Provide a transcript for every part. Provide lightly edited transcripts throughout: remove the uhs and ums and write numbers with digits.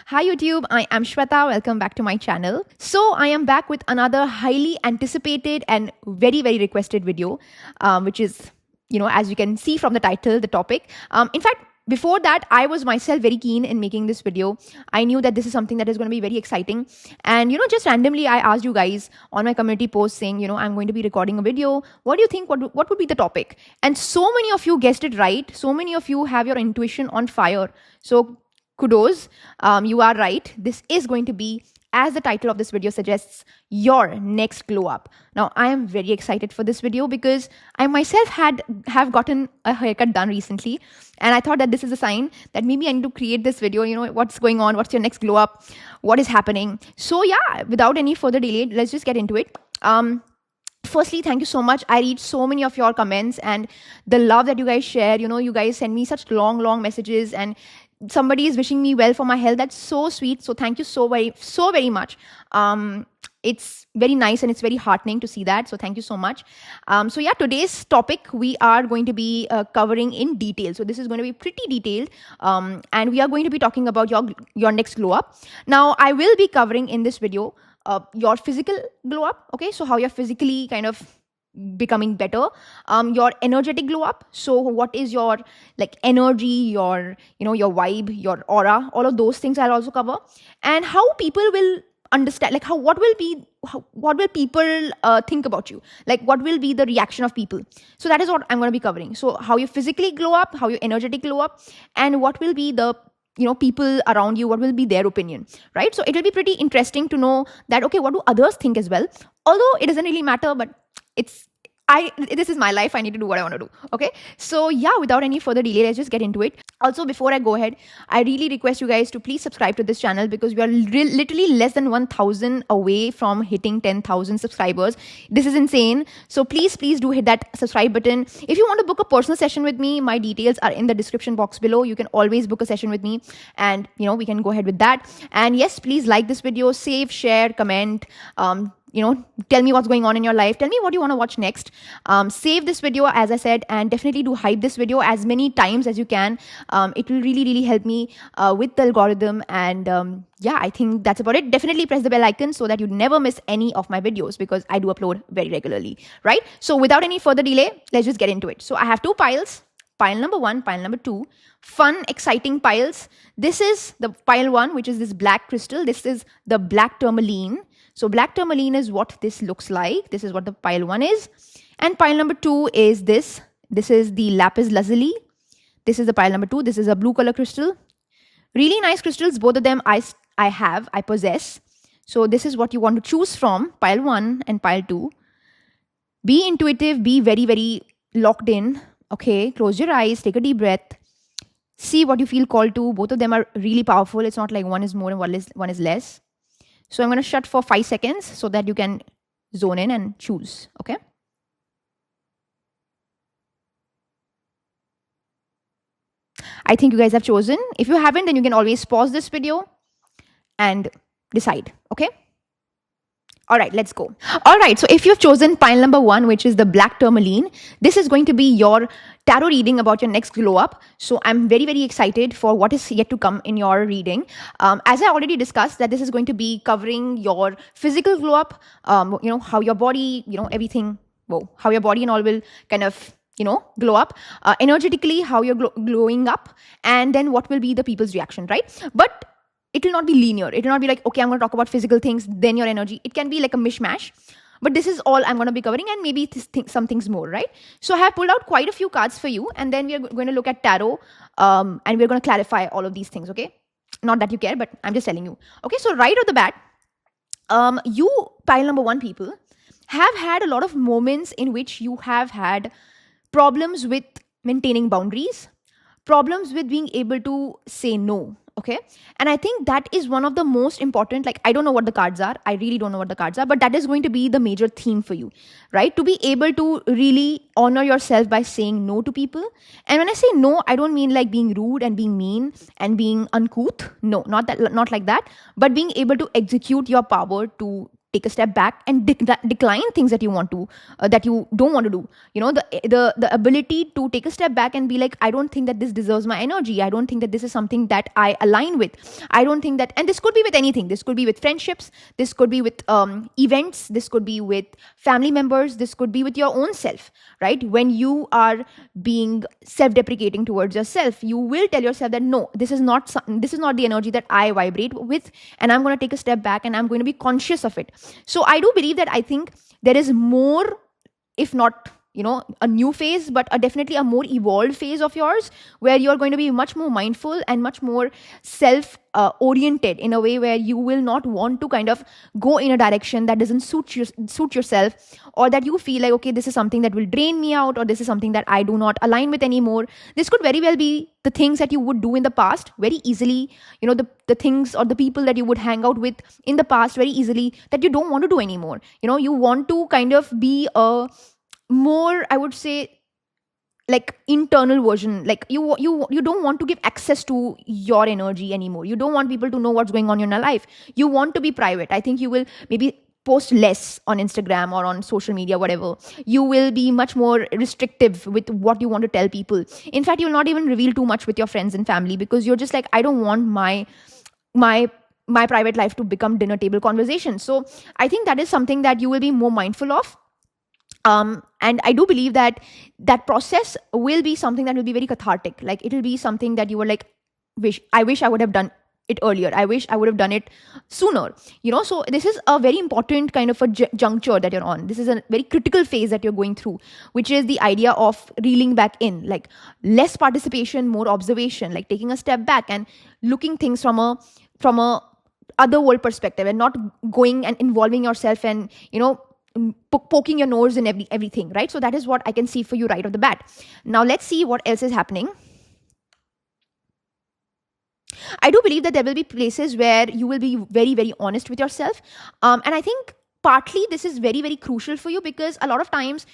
Hi YouTube, I am Shweta. Welcome back to my channel. So I am back with another highly anticipated and very requested video, which is, as you can see from the title, the topic. In fact, before that, I was myself very keen in making this video. I knew that this is something that is going to be very exciting. And, just randomly, I asked you guys on my community post saying, I'm going to be recording a video. What do you think? What would be the topic? And so many of you guessed it right. So many of you have your intuition on fire. So kudos, you are right. This is going to be, as the title of this video suggests, your next glow up. Now, I am very excited for this video because I myself have gotten a haircut done recently, and I thought that this is a sign that maybe I need to create this video. What's going on? What's your next glow up? What is happening? So yeah, without any further delay, let's just get into it. Firstly, thank you so much. I read so many of your comments and the love that you guys share. You guys send me such long messages, and somebody is wishing me well for my health. That's so sweet. So thank you so very much. It's very nice and it's very heartening to see that. So thank you so much. So yeah, today's topic we are going to be covering in detail. So this is going to be pretty detailed, and we are going to be talking about your next glow up. Now, I will be covering in this video your physical glow up. Okay, so how you're physically kind of becoming better, your energetic glow up. So what is your energy, your your vibe, your aura, all of those things I'll also cover, and how people will understand, what will people think about you, what will be the reaction of people. So that is what I'm going to be covering. So how you physically glow up, how you energetic glow up, and what will be the people around you, what will be their opinion, right? So it will be pretty interesting to know that, okay, what do others think as well, although it doesn't really matter, but this is my life. I need to do what I want to do. Okay. So yeah, without any further delay, let's just get into it. Also, before I go ahead, I really request you guys to please subscribe to this channel because we are literally less than 1,000 away from hitting 10,000 subscribers. This is insane. So please do hit that subscribe button. If you want to book a personal session with me, my details are in the description box below. You can always book a session with me, and we can go ahead with that. And yes, please like this video, save, share, comment, tell me what's going on in your life. Tell me what you want to watch next. Save this video, as I said, and definitely do hype this video as many times as you can. It will really help me with the algorithm. And yeah, I think that's about it. Definitely press the bell icon so that you never miss any of my videos because I do upload very regularly, right? So without any further delay, let's just get into it. So I have two piles. Pile number 1, pile number 2, fun, exciting piles. This is the pile 1, which is this black crystal. This is the black tourmaline. So black tourmaline is what this looks like. This is what the pile 1 is. And pile number 2 is this. This is the lapis lazuli. This is the pile number 2. This is a blue color crystal. Really nice crystals. Both of them I possess. So this is what you want to choose from, pile 1 and pile 2. Be intuitive. Be very locked in. Okay, close your eyes, take a deep breath, see what you feel called to. Both of them are really powerful. It's not like one is more and one is less. So I'm going to shut for 5 seconds so that you can zone in and choose. Okay. I think you guys have chosen. If you haven't, then you can always pause this video and decide. Okay. All right, let's go. All right, so if you've chosen pile number 1, which is the black tourmaline, this is going to be your tarot reading about your next glow up. So I'm very excited for what is yet to come in your reading. As I already discussed, that this is going to be covering your physical glow up, how your body, everything, how your body and all will kind of, glow up. Energetically, how you're glowing up, and then what will be the people's reaction, right? But it will not be linear. It will not be like, okay, I'm going to talk about physical things, then your energy. It can be like a mishmash. But this is all I'm going to be covering, and maybe some things more, right? So I have pulled out quite a few cards for you, and then we are going to look at tarot, and we're going to clarify all of these things, okay? Not that you care, but I'm just telling you. Okay, so right off the bat, you pile number 1 people have had a lot of moments in which you have had problems with maintaining boundaries, problems with being able to say no. Okay. And I think that is one of the most important, I don't know what the cards are. I really don't know what the cards are, but that is going to be the major theme for you, right? To be able to really honor yourself by saying no to people. And when I say no, I don't mean like being rude and being mean and being uncouth. No, not like that, but being able to execute your power to take a step back and decline things that you want to that you don't want to do. The ability to take a step back and be like, I don't think that this deserves my energy. I don't think that this is something that I align with. I don't think that, and this could be with anything. This could be with friendships, this could be with events, this could be with family members, this could be with your own self, right? When you are being self-deprecating towards yourself, you will tell yourself that no, this is not the energy that I vibrate with, and I'm going to take a step back and I'm going to be conscious of it. So I do believe that I think there is more, if not a new phase, but definitely a more evolved phase of yours, where you're going to be much more mindful and much more self oriented, in a way where you will not want to kind of go in a direction that doesn't suit yourself, or that you feel like, okay, this is something that will drain me out, or this is something that I do not align with anymore. This could very well be the things that you would do in the past very easily, the things or the people that you would hang out with in the past very easily, that you don't want to do anymore. You want to kind of be a more, I would say, like internal version. Like you don't want to give access to your energy anymore. You don't want people to know what's going on in your life. You want to be private. I think you will maybe post less on Instagram or on social media, whatever. You will be much more restrictive with what you want to tell people. In fact, you will not even reveal too much with your friends and family, because you're just like, I don't want my private life to become dinner table conversation. So I think that is something that you will be more mindful of. And I do believe that process will be something that will be very cathartic. Like it will be something that you were like, I wish I would have done it earlier. I wish I would have done it sooner. So this is a very important kind of a juncture that you're on. This is a very critical phase that you're going through, which is the idea of reeling back in, like less participation, more observation, like taking a step back and looking things from a other world perspective, and not going and involving yourself and, poking your nose in everything, right? So that is what I can see for you right off the bat. Now let's see what else is happening. I do believe that there will be places where you will be very, very honest with yourself. And I think partly this is very, very crucial for you, because a lot of times,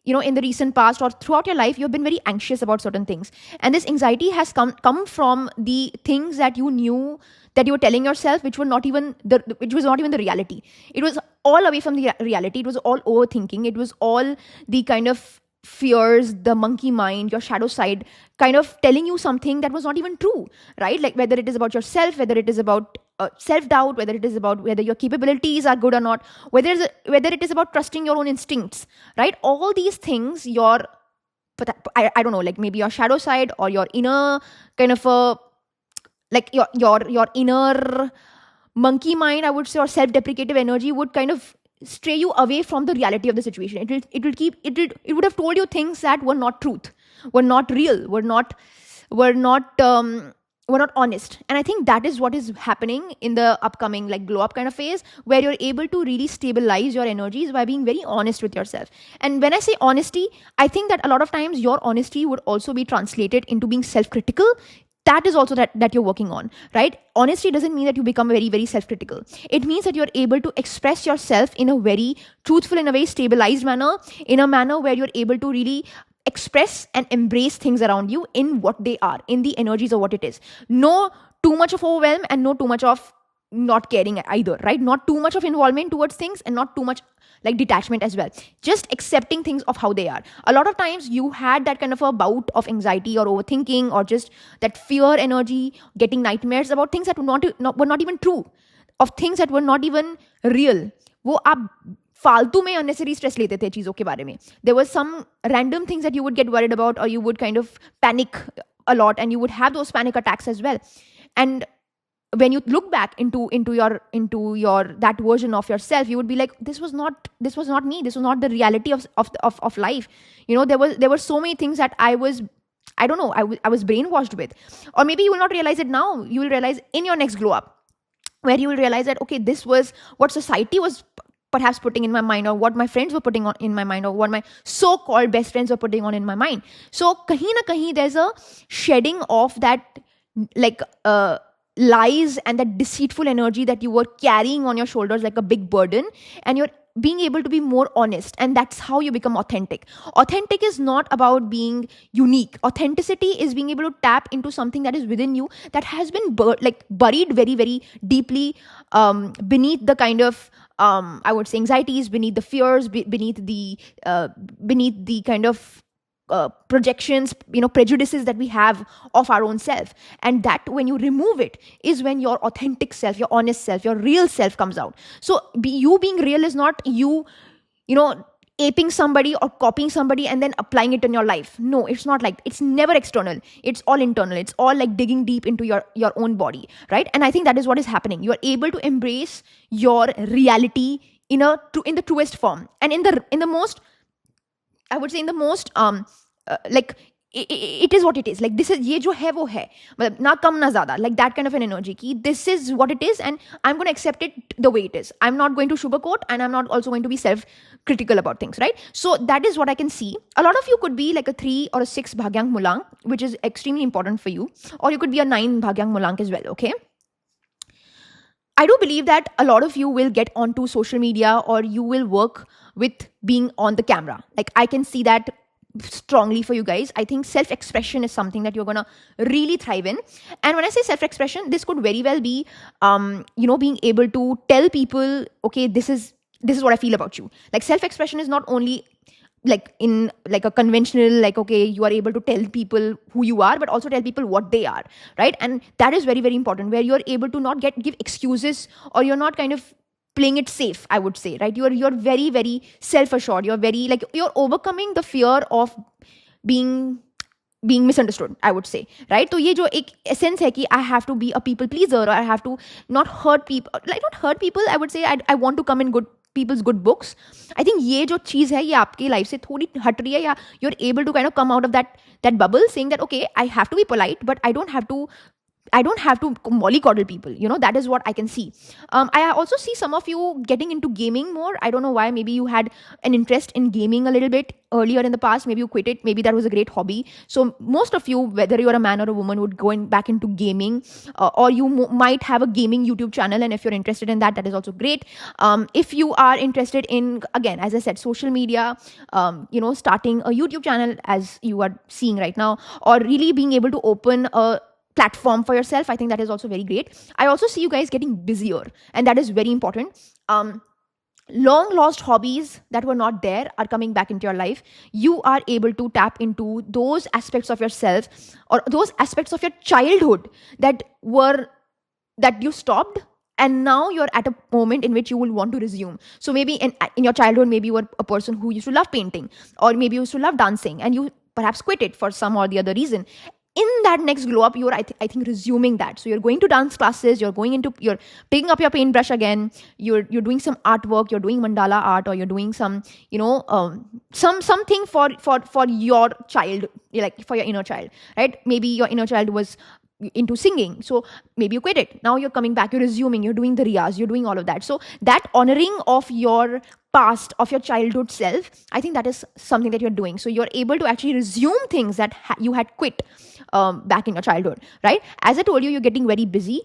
in the recent past or throughout your life, you've been very anxious about certain things. And this anxiety has come from the things that you knew that you were telling yourself, which was not even the reality. It was all away from the reality. It was all overthinking. It was all the kind of fears, the monkey mind, your shadow side, kind of telling you something that was not even true, right? Like whether it is about yourself, whether it is about self-doubt, whether it is about whether your capabilities are good or not, whether it is about trusting your own instincts, right? All these things, I don't know, like maybe your shadow side or your inner kind of like your inner monkey mind, I would say, or self-deprecative energy would kind of stray you away from the reality of the situation. It would have told you things that were not truth, were not real, were not honest. And I think that is what is happening in the upcoming like glow up kind of phase, where you're able to really stabilize your energies by being very honest with yourself. And when I say honesty, I think that a lot of times your honesty would also be translated into being self-critical. That is also that you're working on, right? Honesty doesn't mean that you become very, very self-critical. It means that you're able to express yourself in a very truthful, in a very stabilized manner, in a manner where you're able to really express and embrace things around you in what they are, in the energies of what it is. No too much of overwhelm and no too much of not caring either, right? Not too much of involvement towards things and not too much like detachment as well. Just accepting things of how they are. A lot of times you had that kind of a bout of anxiety or overthinking or just that fear energy, getting nightmares about things that were not even true, of things that were not even real. वो आप फालतू में unnecessary stress लेते थे चीज़ों के बारे में. There was some random things that you would get worried about, or you would kind of panic a lot, and you would have those panic attacks as well. And when you look back into your that version of yourself, you would be like, this was not me. This was not the reality of life. There were so many things that I was brainwashed with. Or maybe you will not realize it now. You will realize in your next glow up, where you will realize that, okay, this was what society was perhaps putting in my mind, or what my friends were putting on in my mind, or what my so-called best friends were putting on in my mind. So kahin na kahin, there's a shedding of that like lies and that deceitful energy that you were carrying on your shoulders like a big burden, and you're being able to be more honest, and that's how you become authentic. Authentic is not about being unique. Authenticity is being able to tap into something that is within you, that has been buried very, very deeply beneath the kind of I would say anxieties, beneath the fears, beneath the kind of projections, prejudices that we have of our own self. And that, when you remove it, is when your authentic self, your honest self, your real self comes out. So you being real is not you aping somebody or copying somebody and then applying it in your life. No, it's not like, it's never external. It's all internal. It's all like digging deep into your own body, right? And I think that is what is happening. You are able to embrace your reality in the truest form, and in the most, I would say, in the most like it is what it is. Like, this is, ye jo hai wo hai, matlab na kam na zyada, like that kind of an energy ki this is what it is, and I'm going to accept it the way it is. I'm not going to sugarcoat, and I'm not also going to be self critical about things, right? So that is what I can see. A lot of you could be like a 3 or a 6 bhagyang mulang, which is extremely important for you, or you could be a 9 bhagyang mulang as well. Okay, I do believe that a lot of you will get onto social media, or you will work with being on the camera. Like, I can see that strongly for you guys. I think self-expression is something that you're gonna really thrive in. And when I say self-expression, this could very well be being able to tell people, okay, this is what I feel about you. Like, self-expression is not only like in like a conventional, like, okay, you are able to tell people who you are, but also tell people what they are, right? And that is very, very important, where you're able to not give excuses, or you're not kind of playing it safe, I would say, right? You're very, very self-assured. You're very, like, you're overcoming the fear of being misunderstood, I would say, right? So ye jo ek essence hai ki I have to be a people pleaser, or I have to not hurt people, like, not hurt people, I would say, I want to come in people's good books. I think ye jo cheez hai, ye aapke life se thodi hat rahi hai, ya you're able to kind of come out of that bubble, saying that, okay, I have to be polite, but I don't have to mollycoddle people. That is what I can see. I also see some of you getting into gaming more. I don't know why. Maybe you had an interest in gaming a little bit earlier in the past. Maybe you quit it. Maybe that was a great hobby. So most of you, whether you're a man or a woman, would go back into gaming, or you might have a gaming YouTube channel. And if you're interested in that, that is also great. If you are interested in, again, as I said, social media, starting a YouTube channel as you are seeing right now, or really being able to open a platform for yourself, I think that is also very great. I also see you guys getting busier, and that is very important. Long lost hobbies that were not there are coming back into your life. You are able to tap into those aspects of yourself, or those aspects of your childhood that you stopped, and now you're at a moment in which you will want to resume. So maybe in your childhood, maybe you were a person who used to love painting, or maybe you used to love dancing, and you perhaps quit it for some or the other reason. In that next glow up, you're I think resuming that. So you're going to dance classes, you're picking up your paintbrush again, you're doing some artwork, you're doing mandala art, or you're doing some something for your child, like for your inner child, right? Maybe your inner child was into singing, so maybe you quit it. Now you're coming back, you're resuming, you're doing the riyaz, you're doing all of that. So that honoring of your past, of your childhood self, I think that is something that you're doing. So you're able to actually resume things that you had quit back in your childhood, right? As I told you, you're getting very busy.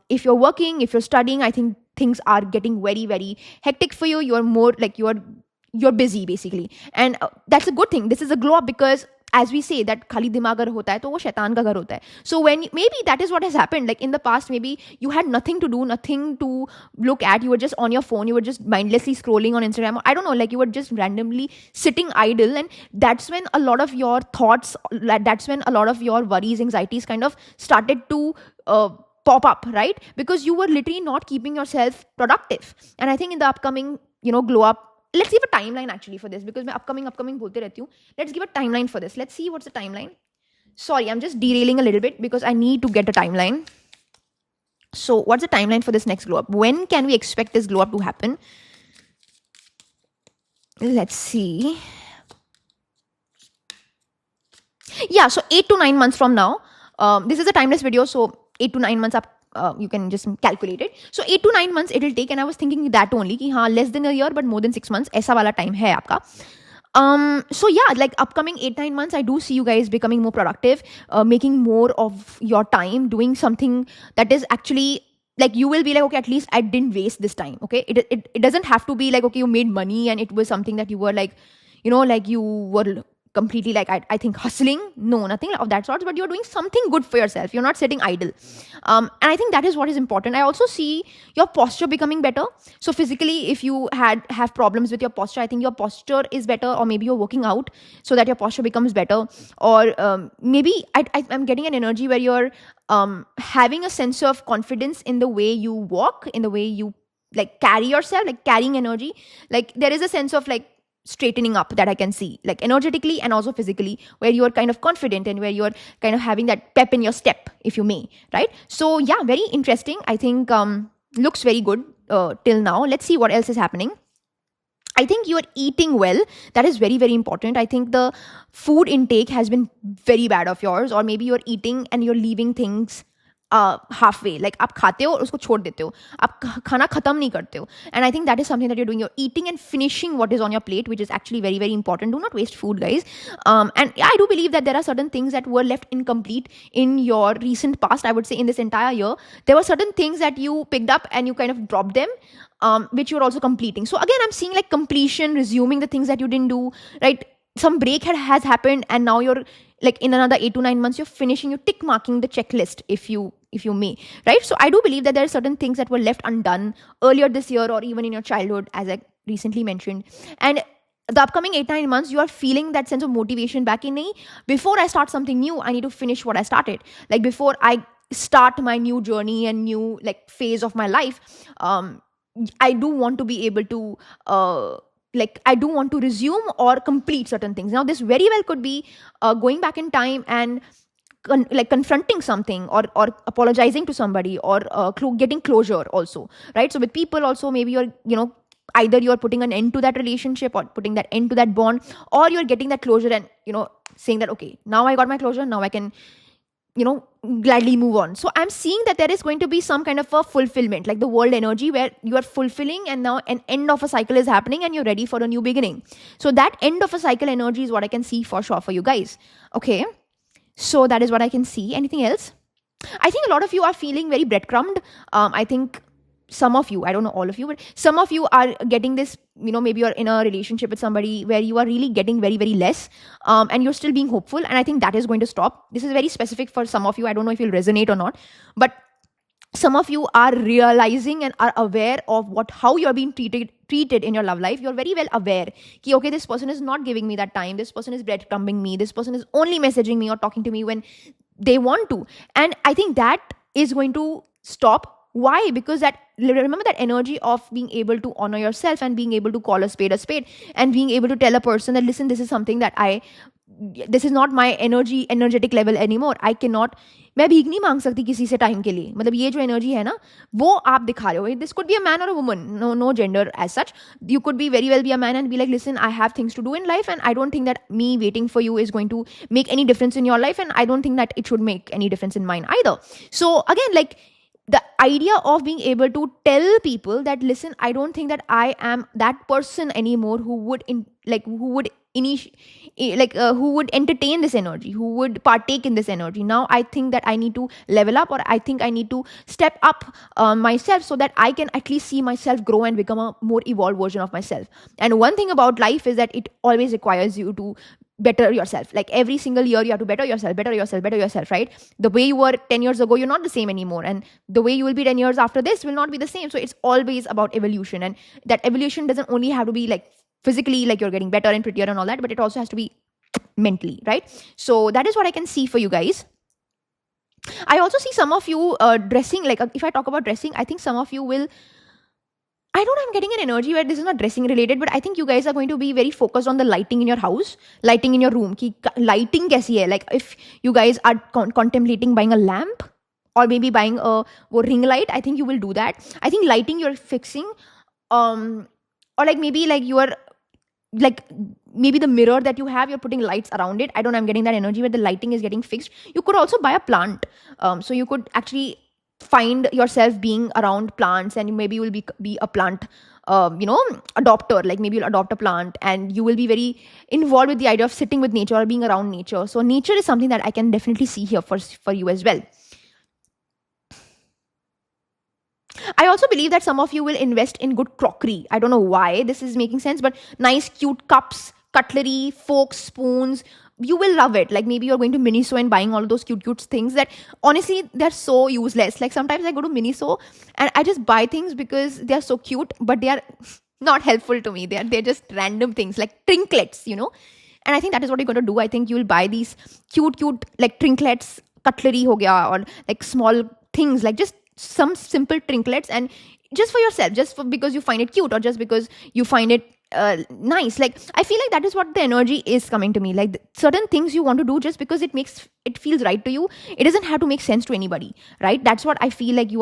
If you're working, if you're studying, I think things are getting very, very hectic for you. You're more like you're busy basically, and that's a good thing. This is a glow up, because as we say that khali dimag agar hota hai to wo shaitan ka ghar hota hai. So when maybe that is what has happened, like in the past, maybe you had nothing to do, nothing to look at, you were just on your phone, you were just mindlessly scrolling on Instagram, I don't know, like you were just randomly sitting idle, and that's when a lot of your thoughts, that's when a lot of your worries, anxieties kind of started to pop up, right? Because you were literally not keeping yourself productive. And I think in the upcoming glow up, let's give a timeline actually for this, because मैं upcoming बोलते रहती हूँ. Let's give a timeline for this. Let's see what's the timeline. Sorry, I'm just derailing a little bit because I need to get a timeline. So what's the timeline for this next glow up? When can we expect this glow up to happen? Let's see. Yeah, so 8 to 9 months from now. This is a timeless video, so 8 to 9 months up. You can just calculate it. So 8 to 9 months it will take, and I was thinking that only ki less than a year but more than 6 months aisa wala time hai aapka. So yeah, like upcoming 8-9 months, I do see you guys becoming more productive, making more of your time, doing something that is actually like you will be like, okay, at least I didn't waste this time. Okay, it doesn't have to be like, okay, you made money and it was something that you were like, like you were completely like I think hustling. No, nothing of that sort, but you're doing something good for yourself. You're not sitting idle. And I think that is what is important. I also see your posture becoming better. So physically, if you have problems with your posture, I think your posture is better, or maybe you're working out so that your posture becomes better. Or maybe I'm getting an energy where you're having a sense of confidence in the way you walk, in the way you like carry yourself, like carrying energy. Like there is a sense of like straightening up that I can see, like energetically and also physically, where you're kind of confident and where you're kind of having that pep in your step, if you may, right? So yeah, very interesting. I think looks very good till now. Let's see what else is happening. I think you're eating well. That is very, very important. I think the food intake has been very bad of yours, or maybe you're eating and you're leaving things halfway. Like आप खाते हो और उसको छोड़ देते हो, आप खाना खत्म नहीं करते हो. And I think that is something that you're doing. You're eating and finishing what is on your plate, which is actually very, very important. Do not waste food, guys. And I do believe that there are certain things that were left incomplete in your recent past. I would say in this entire year, there were certain things that you picked up and you kind of dropped them. Which you're also completing. So again, I'm seeing like completion, resuming the things that you didn't do, right? Some break has happened, and now you're like in another 8 to 9 months, you're finishing, you're tick marking the checklist, if you may, right? So I do believe that there are certain things that were left undone earlier this year, or even in your childhood, as I recently mentioned. And the upcoming 8 to 9 months, you are feeling that sense of motivation back in. Before I start something new, I need to finish what I started. Like before I start my new journey and new like phase of my life, I do want to be able to I do want to resume or complete certain things. Now this very well could be going back in time and confronting something, or apologizing to somebody, or getting closure also, right? So with people also, maybe you're either you're putting an end to that relationship or putting that end to that bond, or you're getting that closure and saying that, okay, now I got my closure, now I can gladly move on. So I'm seeing that there is going to be some kind of a fulfillment, like the world energy, where you are fulfilling and now an end of a cycle is happening and you're ready for a new beginning. So that end of a cycle energy is what I can see for sure for you guys. Okay, so that is what I can see. Anything else? I think a lot of you are feeling very breadcrumbed. I think some of you, I don't know all of you, but some of you are getting this, maybe you're in a relationship with somebody where you are really getting very, very less, and you're still being hopeful. And I think that is going to stop. This is very specific for some of you. I don't know if you'll resonate or not, but some of you are realizing and are aware of how you're being treated in your love life. You're very well aware that, okay, this person is not giving me that time. This person is breadcrumbing me. This person is only messaging me or talking to me when they want to. And I think that is going to stop. Why? Because remember that energy of being able to honor yourself and being able to call a spade, and being able to tell a person that, listen, this is something that this is not my energetic level anymore. I cannot, मैं भीख नहीं मांग सकती किसी से time के लिए. मतलब ये जो एनर्जी है ना, वो आप दिखा रहे हो. This could be a man or a woman, no gender as such. You could be very well be a man and be like, listen, I have things to do in life, and I don't think that me waiting for you is going to make any difference in your life, and I don't think that it should make any difference in mine either. So again, like, the idea of being able to tell people that, listen, I don't think that I am that person anymore who would entertain this energy, who would partake in this energy. Now I think that I need to level up, or I think I need to step up myself, so that I can at least see myself grow and become a more evolved version of myself. And one thing about life is that it always requires you to better yourself. Like every single year you have to better yourself, right? The way you were 10 years ago, you're not the same anymore, and the way you will be 10 years after this will not be the same. So it's always about evolution, and that evolution doesn't only have to be like physically, like you're getting better and prettier and all that, but it also has to be mentally, right? So that is what I can see for you guys. I also see some of you dressing, like if I talk about dressing, I think some of you will, I don't know, I'm getting an energy where this is not dressing related, but I think you guys are going to be very focused on the lighting in your house, lighting in your room. Ki lighting kaisi hai? Like if you guys are contemplating buying a lamp, or maybe buying a ring light, I think you will do that. I think lighting you're fixing, or like maybe like you are, like maybe the mirror that you have, you're putting lights around it. I don't know, I'm getting that energy where the lighting is getting fixed. You could also buy a plant. So you could actually find yourself being around plants, and maybe you will be a plant adopter. Like maybe you'll adopt a plant, and you will be very involved with the idea of sitting with nature or being around nature. So nature is something that I can definitely see here for you as well. I also believe that some of you will invest in good crockery. I don't know why this is making sense, but nice cute cups, cutlery, forks, spoons, you will love it. Like maybe you're going to Miniso and buying all of those cute things that honestly they're so useless. Like sometimes I go to Miniso and I just buy things because they're so cute, but they are not helpful to me. They're just random things like trinklets, And I think that is what you're going to do. I think you'll buy these cute like trinklets, cutlery ho gaya, or like small things, like just some simple trinklets, and just for yourself, because you find it cute, or just because you find it nice. Like I feel like that is what the energy is coming to me. Like certain things you want to do just because it feels right to you. It doesn't have to make sense to anybody, right? That's what I feel like you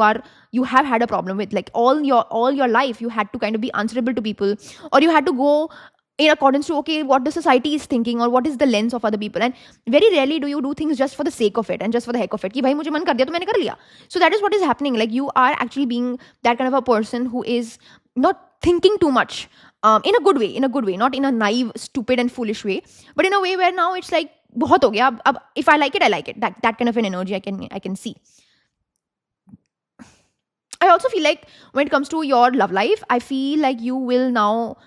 have had a problem with. Like all your life you had to kind of be answerable to people, or you had to go in accordance to, okay, what the society is thinking, or what is the lens of other people. And very rarely do you do things just for the sake of it and just for the heck of it. Ki bhai mujhe man kar diya to maine kar liya. So that is what is happening. Like you are actually being that kind of a person who is not thinking too much, in a good way, not in a naive, stupid and foolish way, but in a way where now it's like bahut ho gaya. Ab if I like it, I like it. That kind of an energy I can see. I also feel like when it comes to your love life, I feel like you will now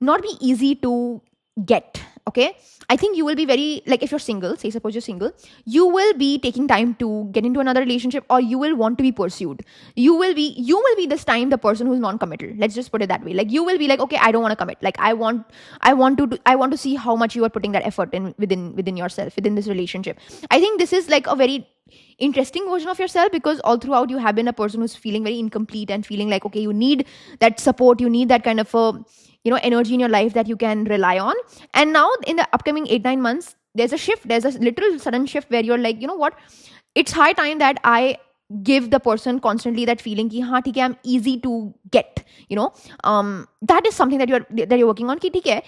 not be easy to get. Okay, I think you will be very, like, if you're single, say suppose you're single, you will be taking time to get into another relationship, or you will want to be pursued. You will be this time the person who's non-committal. Let's just put it that way. Like you will be like, okay, I don't want to commit. Like I want to see how much you are putting that effort in within yourself, within this relationship. I think this is like a very interesting version of yourself, because all throughout you have been a person who's feeling very incomplete and feeling like, okay, you need that support, you need that kind of a energy in your life that you can rely on. And now in the upcoming 8-9 months, there's a literal sudden shift where you're like, you know what, it's high time that I give the person constantly that feeling ki haan, theek hai, I'm easy to get. That is something that you're working on. Ki theek hai,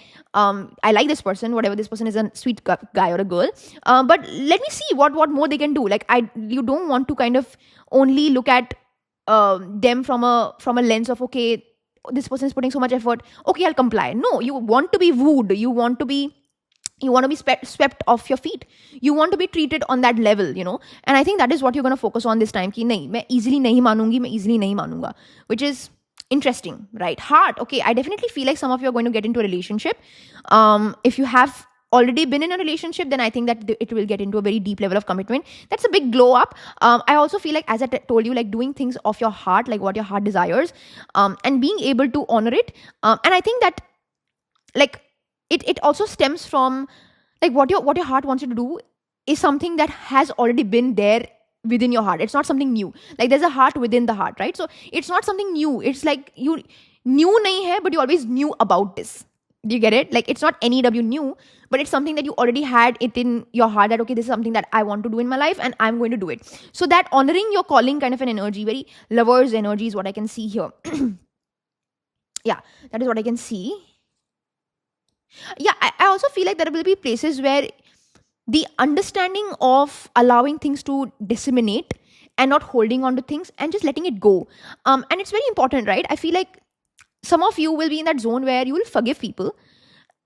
I like this person, whatever this person is, a sweet guy or a girl, but let me see what more they can do. Like you don't want to kind of only look at them from a lens of, okay, this person is putting so much effort, okay, I'll comply. No, you want to be wooed, you want to be swept off your feet, you want to be treated on that level. And I think that is what you're going to focus on this time. Ki nahi, main easily nahi manunga, which is interesting, right? Hard. Okay, I definitely feel like some of you are going to get into a relationship. If you have already been in a relationship, then I think that it will get into a very deep level of commitment. That's a big glow up. I also feel like, as I told you, like doing things of your heart, like what your heart desires, and being able to honor it. And I think that, like, it also stems from, like, what your heart wants you to do is something that has already been there within your heart. It's not something new. Like there's a heart within the heart, right? So it's not something new. It's like you knew nahi hai, but you always knew about this. Do you get it? Like it's not NEW new, but it's something that you already had it in your heart, that okay, this is something that I want to do in my life and I'm going to do it. So that honoring your calling kind of an energy, very lover's energy, is what I can see here. Yeah, that is what I can see. Yeah, I also feel like there will be places where the understanding of allowing things to disseminate and not holding on to things and just letting it go. And it's very important, right? I feel like some of you will be in that zone where you will forgive people,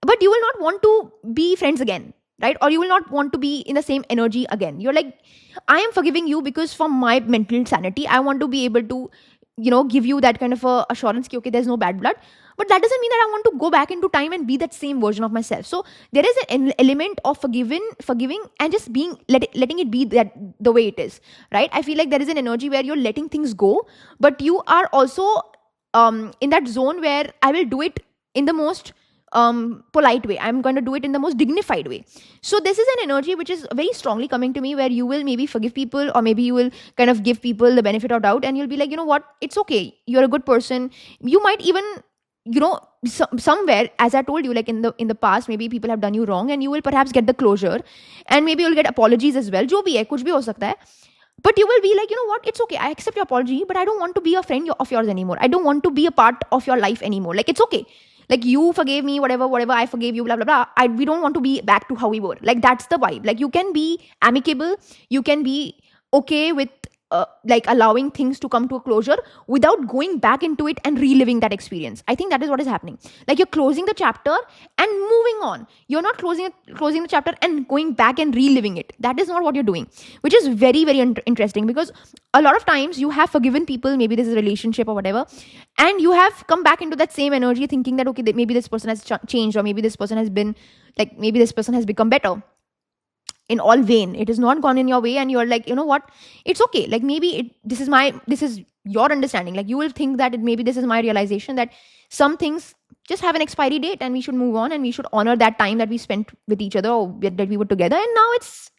but you will not want to be friends again, right? Or you will not want to be in the same energy again. You're like, I am forgiving you because for my mental sanity, I want to be able to, give you that kind of a assurance that, okay, there's no bad blood. But that doesn't mean that I want to go back into time and be that same version of myself. So there is an element of forgiving and just letting it be that the way it is, right? I feel like there is an energy where you're letting things go, but you are also in that zone where I will do it in the most polite way. I'm going to do it in the most dignified way. So this is an energy which is very strongly coming to me, where you will maybe forgive people, or maybe you will kind of give people the benefit of doubt, and you'll be like, you know what, it's okay. You're a good person. You might even, somewhere, as I told you, like in the past, maybe people have done you wrong, and you will perhaps get the closure, and maybe you'll get apologies as well. Jo bhi hai, kuch bhi ho sakta hai. But you will be like, you know what, it's okay, I accept your apology, but I don't want to be a friend of yours anymore. I don't want to be a part of your life anymore. Like, it's okay. Like, you forgave me, whatever, I forgave you, blah, blah, blah. We don't want to be back to how we were. Like, that's the vibe. Like, you can be amicable. You can be okay with like allowing things to come to a closure without going back into it and reliving that experience. I think that is what is happening. Like you're closing the chapter and moving on. You're not closing the chapter and going back and reliving it. That is not what you're doing, which is very, very interesting, because a lot of times you have forgiven people, maybe this is a relationship or whatever, and you have come back into that same energy thinking that, okay, maybe this person has changed, or maybe this person has been like, maybe this person has become better. In all vain, it has not gone in your way, and you're like, you know what, it's okay, like maybe this is your understanding. Like you will think that maybe this is my realization that some things just have an expiry date and we should move on and we should honor that time that we spent with each other, or that we were together, and now it's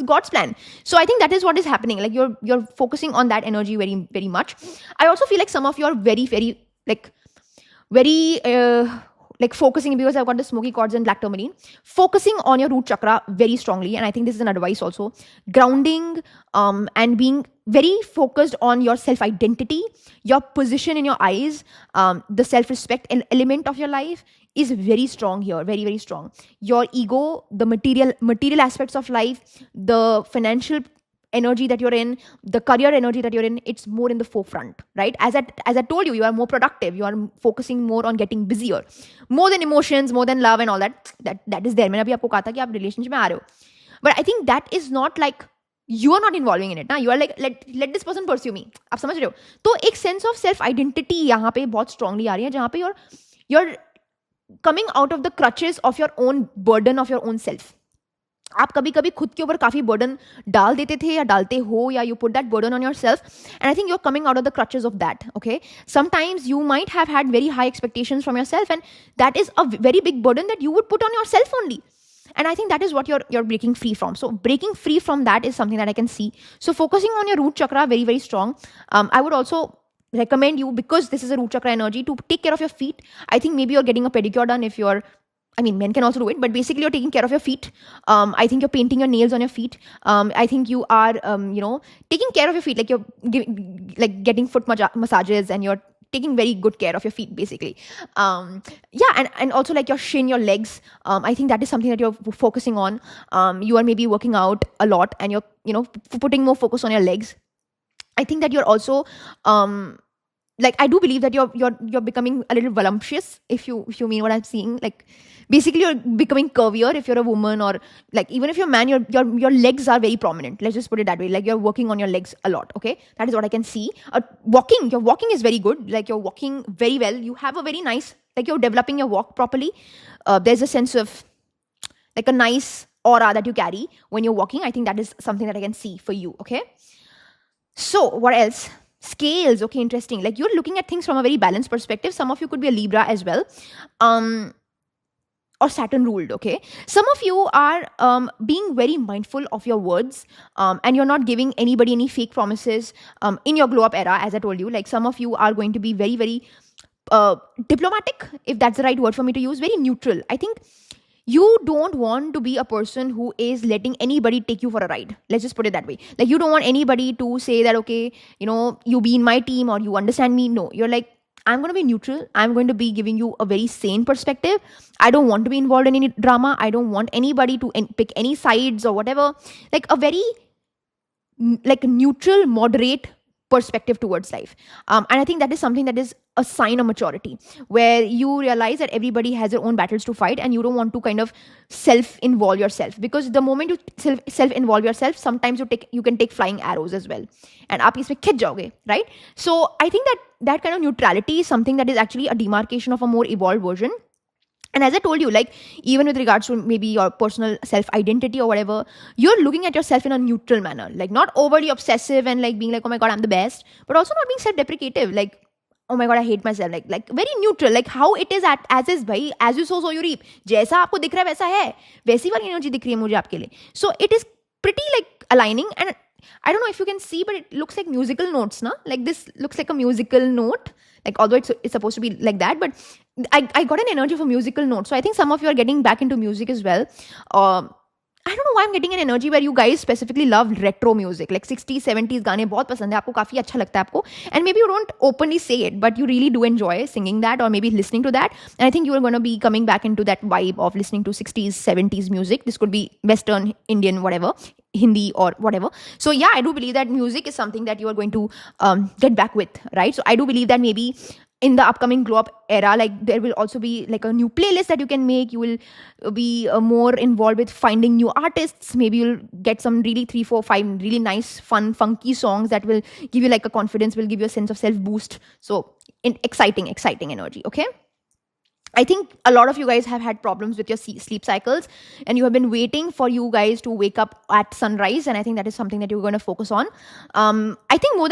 God's plan. So I think that is what is happening. Like you're focusing on that energy very, very much. I also feel like some of you are very, very like focusing, because I've got the smoky chords and black tourmaline, focusing on your root chakra very strongly. And I think this is an advice also. Grounding and being very focused on your self-identity, your position in your eyes, the self-respect element of your life is very strong here, very, very strong. Your ego, the material aspects of life, the financial energy that you're in, the career energy that you're in, it's more in the forefront, right? As I told you, you are more productive. You are focusing more on getting busier, more than emotions, more than love and all that is there. मैंने अभी आपको कहा था कि आप relationship में आ रहे हो. But I think that is not like, you are not involving in it. ना? You are like, let this person pursue me. आप समझ रहे हो? तो एक sense of self identity यहाँ पे बहुत strongly आ रही है, जहाँ पे you're coming out of the crutches of your own burden of your own self. आप कभी कभी खुद के ऊपर काफी बर्डन डाल देते थे या डालते हो, या you put that burden on yourself, and I think you're coming out of the crutches of that. Okay, sometimes you might have had very high expectations from yourself, and that is a very big burden that you would put on yourself only. And I think that is what you're breaking free from. So breaking free from that is something that I can see. So focusing on your root chakra, very, very strong. I would also recommend you, because this is a root chakra energy, to take care of your feet. I think maybe you're getting a pedicure done if you're, I mean, men can also do it, but basically you're taking care of your feet. I think you're painting your nails on your feet. I think you are, taking care of your feet, like you're getting foot massages, and you're taking very good care of your feet, basically. And also like your shin, your legs. I think that is something that you're focusing on. You are maybe working out a lot, and you're, putting more focus on your legs. I think that you're also, like, I do believe that you're becoming a little voluptuous, if you mean what I'm seeing. Like, basically you're becoming curvier if you're a woman, or like even if you're a man, your legs are very prominent. Let's just put it that way. Like you're working on your legs a lot. Okay, that is what I can see. Your walking is very good. Like you're walking very well. You have a very nice, like you're developing your walk properly. There's a sense of like a nice aura that you carry when you're walking. I think that is something that I can see for you. Okay, so what else? Scales. Okay, interesting. Like you're looking at things from a very balanced perspective. Some of you could be a Libra as well, or Saturn ruled. Okay, some of you are being very mindful of your words, and you're not giving anybody any fake promises in your glow up era. As I told you, like some of you are going to be very, very diplomatic, if that's the right word for me to use. Very neutral. I think you don't want to be a person who is letting anybody take you for a ride. Let's just put it that way. Like you don't want anybody to say that, okay, you be in my team or you understand me. No, you're like, I'm going to be neutral. I'm going to be giving you a very sane perspective. I don't want to be involved in any drama. I don't want anybody to pick any sides or whatever. Like a very like neutral, moderate perspective towards life. And I think that is something that is a sign of maturity, where you realize that everybody has their own battles to fight, and you don't want to kind of self-involve yourself, because the moment you self-involve yourself, sometimes you can take flying arrows as well, and aap isme khich jaoge, right? So I think that kind of neutrality is something that is actually a demarcation of a more evolved version. And as I told you, like even with regards to maybe your personal self-identity or whatever, you're looking at yourself in a neutral manner, like not overly obsessive and like being like, oh my God, I'm the best, but also not being self-deprecative, like, oh my God, I hate myself, like very neutral, like how it is as is, bhai, as you sow, so you reap. जैसा आपको दिख रहा है वैसा है, वैसी वाली energy दिख रही है मुझे आपके लिए. So it is pretty like aligning, and I don't know if you can see, but it looks like musical notes, na? Like this looks like a musical note, like although it's supposed to be like that, but I got an energy of a musical note. So I think some of you are getting back into music as well. I don't know why I'm getting an energy where you guys specifically love retro music, like 60s, 70s गाने बहुत पसंद है आपको, काफी अच्छा लगता है आपको, and maybe you don't openly say it, but you really do enjoy singing that or maybe listening to that. And I think you are going to be coming back into that vibe of listening to 60s, 70s music. This could be Western, Indian, whatever. Hindi or whatever. So yeah, I do believe that music is something that you are going to get back with, right? So I do believe that maybe in the upcoming glow up era, like there will also be like a new playlist that you can make. You will be more involved with finding new artists. Maybe you'll get some really 3 4 5 really nice fun funky songs that will give you like a confidence, will give you a sense of self boost. So exciting energy. Okay, I think a lot of you guys have had problems with your sleep cycles, and you have been waiting for you guys to wake up at sunrise. And I think that is something that you're going to focus on. I think more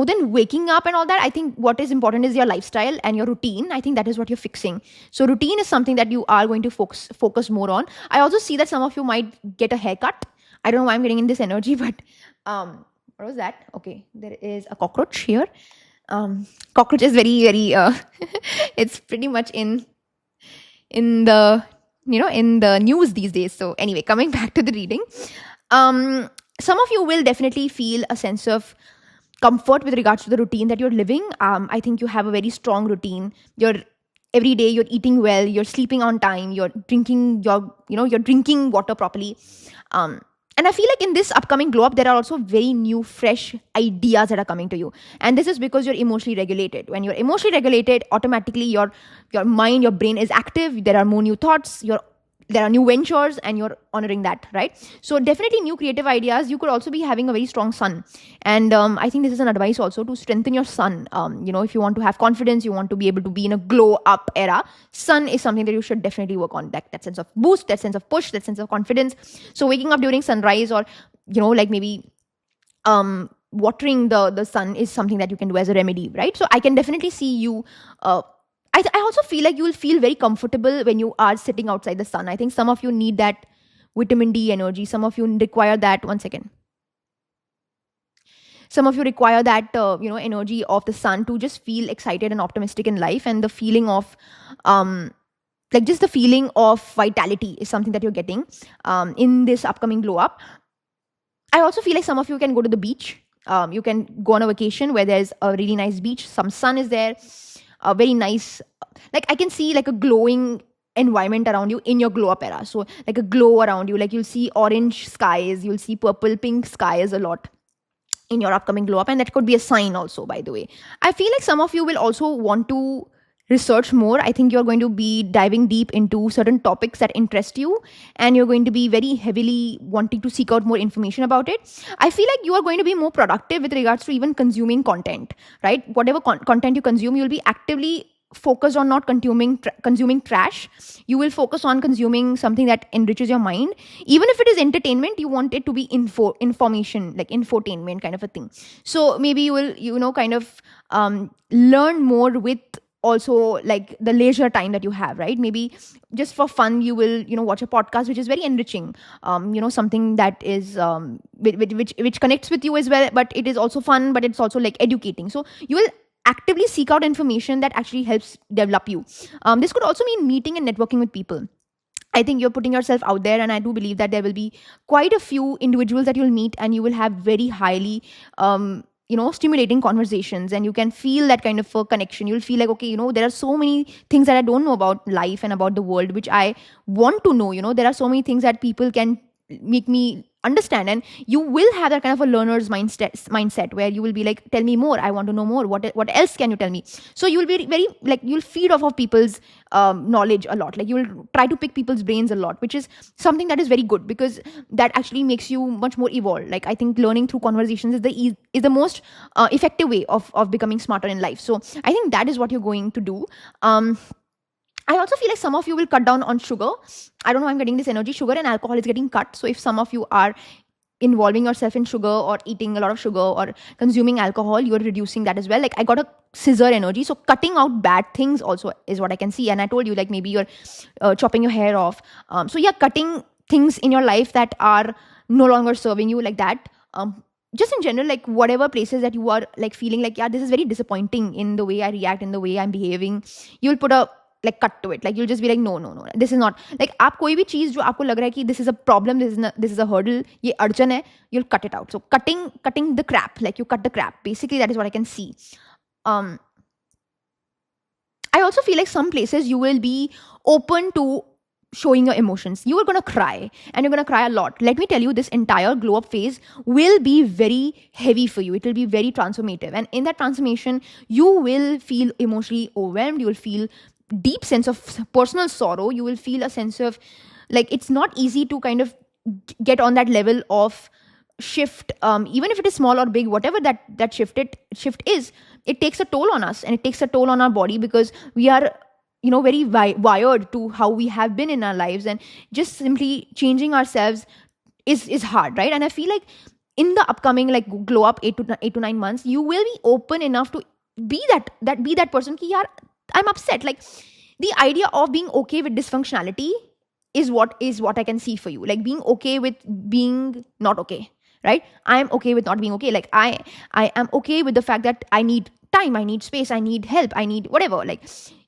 than waking up and all that, I think what is important is your lifestyle and your routine. I think that is what you're fixing. So routine is something that you are going to focus more on. I also see that some of you might get a haircut. I don't know why I'm getting in this energy, but what was that? Okay, there is a cockroach here. Cockroach is very it's pretty much in the in the news these days. So anyway, coming back to the reading, some of you will definitely feel a sense of comfort with regards to the routine that you're living. I think you have a very strong routine. You're every day you're eating well, you're sleeping on time, you're drinking you're drinking water properly. And I feel like in this upcoming glow up, there are also very new, fresh ideas that are coming to you. And this is because you're emotionally regulated. When you're emotionally regulated, automatically your mind, your brain is active. There are more new thoughts. There are new ventures, and you're honoring that, right? So definitely new creative ideas. You could also be having a very strong sun. And I think this is an advice also to strengthen your sun. If you want to have confidence, you want to be able to be in a glow up era, sun is something that you should definitely work on. That sense of boost, that sense of push, that sense of confidence. So waking up during sunrise, or, like maybe watering the sun is something that you can do as a remedy, right? So I can definitely see you I also feel like you will feel very comfortable when you are sitting outside the sun. I think some of you need that vitamin D energy. Some of you require that. One second. Some of you require that, energy of the sun to just feel excited and optimistic in life. And the feeling of, just the feeling of vitality is something that you're getting in this upcoming glow up. I also feel like some of you can go to the beach. You can go on a vacation where there's a really nice beach. Some sun is there. A very nice, like I can see like a glowing environment around you in your glow up era. So like a glow around you, like you'll see orange skies, you'll see purple, pink skies a lot in your upcoming glow up. And that could be a sign also, by the way. I feel like some of you will also want to research more. I think you're going to be diving deep into certain topics that interest you, and you're going to be very heavily wanting to seek out more information about it. I feel like you are going to be more productive with regards to even consuming content, right? Whatever content you consume, you'll be actively focused on not consuming trash. You will focus on consuming something that enriches your mind. Even if it is entertainment, you want it to be information, like infotainment kind of a thing. So maybe you will kind of learn more with also like the leisure time that you have, right? Maybe just for fun, you will watch a podcast which is very enriching, something that is which connects with you as well, but it is also fun, but it's also like educating. So you will actively seek out information that actually helps develop you. This could also mean meeting and networking with people. I think you're putting yourself out there, and I do believe that there will be quite a few individuals that you'll meet, and you will have very highly stimulating conversations, and you can feel that kind of a connection. You'll feel like, okay, there are so many things that I don't know about life and about the world, which I want to know. There are so many things that people can make me understand, and you will have that kind of a learner's mindset where you will be like, tell me more, I want to know more, what else can you tell me? So you will be very like, you'll feed off of people's knowledge a lot. Like you will try to pick people's brains a lot, which is something that is very good, because that actually makes you much more evolved. Like I think learning through conversations is the most effective way of becoming smarter in life. So I think that is what you're going to do. I also feel like some of you will cut down on sugar. I don't know, I'm getting this energy. Sugar and alcohol is getting cut. So if some of you are involving yourself in sugar, or eating a lot of sugar, or consuming alcohol, you're reducing that as well. Like I got a scissor energy. So cutting out bad things also is what I can see. And I told you, like maybe you're chopping your hair off. So yeah, cutting things in your life that are no longer serving you, like that. Just in general, like whatever places that you are like feeling like, yeah, this is very disappointing in the way I react, in the way I'm behaving, you'll put a like cut to it. Like you'll just be like, no, this is not, like आप कोई भी चीज जो आपको लग रहा है कि this is a problem, this is a hurdle, ये अड़चन है, you'll cut it out. So cutting the crap, like you cut the crap. Basically, that is what I can see. I also feel like some places you will be open to showing your emotions. You are going to cry, and you're going to cry a lot. Let me tell you, this entire glow up phase will be very heavy for you. It will be very transformative. And in that transformation, you will feel emotionally overwhelmed. You will feel deep sense of personal sorrow. You will feel a sense of like, it's not easy to kind of get on that level of shift, even if it is small or big, whatever that shift is, it takes a toll on us, and it takes a toll on our body, because we are very wired to how we have been in our lives, and just simply changing ourselves is hard, right? And I feel like in the upcoming like glow up 8 to 9 months, you will be open enough to be that person ki yaar, I'm upset. Like, the idea of being okay with dysfunctionality is what I can see for you. Like, being okay with being not okay, right? I am okay with not being okay. Like, I am okay with the fact that I need time, I need space, I need help, I need whatever. Like,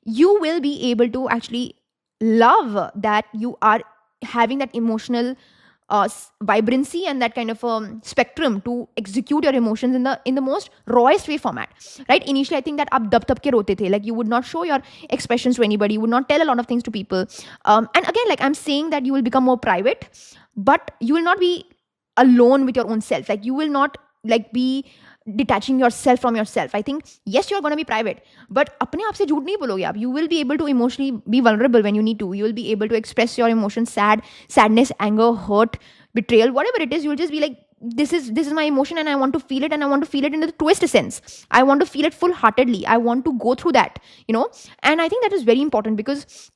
you will be able to actually love that you are having that emotional vibrancy and that kind of spectrum to execute your emotions in the most rawest way format, right? Initially, I think that aap dab ke rote the, like, you would not show your expressions to anybody, you would not tell a lot of things to people, and again, like, I'm saying that you will become more private, but you will not be alone with your own self. Like, you will not like be detaching yourself from yourself. I think, yes, you're going to be private, but apne aap se jhoot nahi bologe aap. You will be able to emotionally be vulnerable when you need to. You will be able to express your emotions, sadness, anger, hurt, betrayal, whatever it is. You'll just be like, this is my emotion, and I want to feel it, and I want to feel it in the truest sense. I want to feel it full-heartedly. I want to go through that, and I think that is very important, because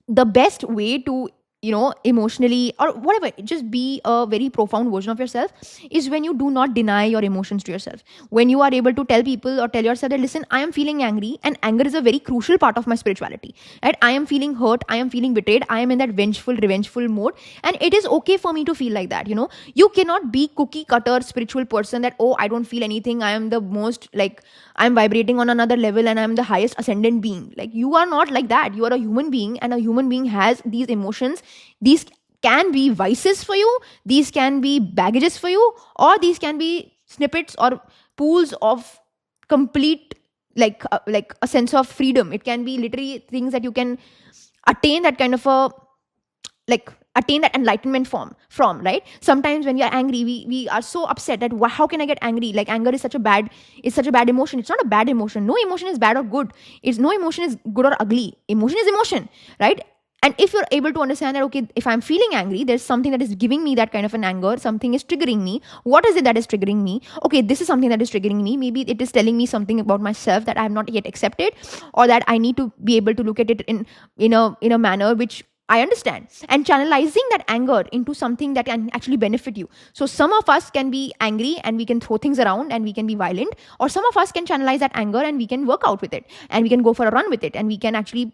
the best way to emotionally or whatever, just be a very profound version of yourself is when you do not deny your emotions to yourself. When you are able to tell people or tell yourself that, listen, I am feeling angry, and anger is a very crucial part of my spirituality, right? I am feeling hurt, I am feeling betrayed, I am in that vengeful, revengeful mode, and it is okay for me to feel like that. You cannot be cookie cutter spiritual person that, oh, I don't feel anything, I am the most, like, I'm vibrating on another level, and I'm the highest ascendant being. Like, you are not like that. You are a human being, and a human being has these emotions. These can be vices for you, these can be baggages for you, or these can be snippets or pools of complete, like a sense of freedom. It can be literally things that you can attain that kind of a, like, attain that enlightenment from, right? Sometimes when we are angry, we are so upset that how can I get angry? Like, anger is such a bad emotion. It's not a bad emotion. No emotion is bad or good. No emotion is good or ugly. Emotion is emotion, right? And if you're able to understand that, okay, if I'm feeling angry, there's something that is giving me that kind of an anger, something is triggering me. What is it that is triggering me? Okay, this is something that is triggering me. Maybe it is telling me something about myself that I have not yet accepted, or that I need to be able to look at it in a manner which I understand, and channelizing that anger into something that can actually benefit you. So some of us can be angry and we can throw things around and we can be violent, or some of us can channelize that anger and we can work out with it, and we can go for a run with it, and we can actually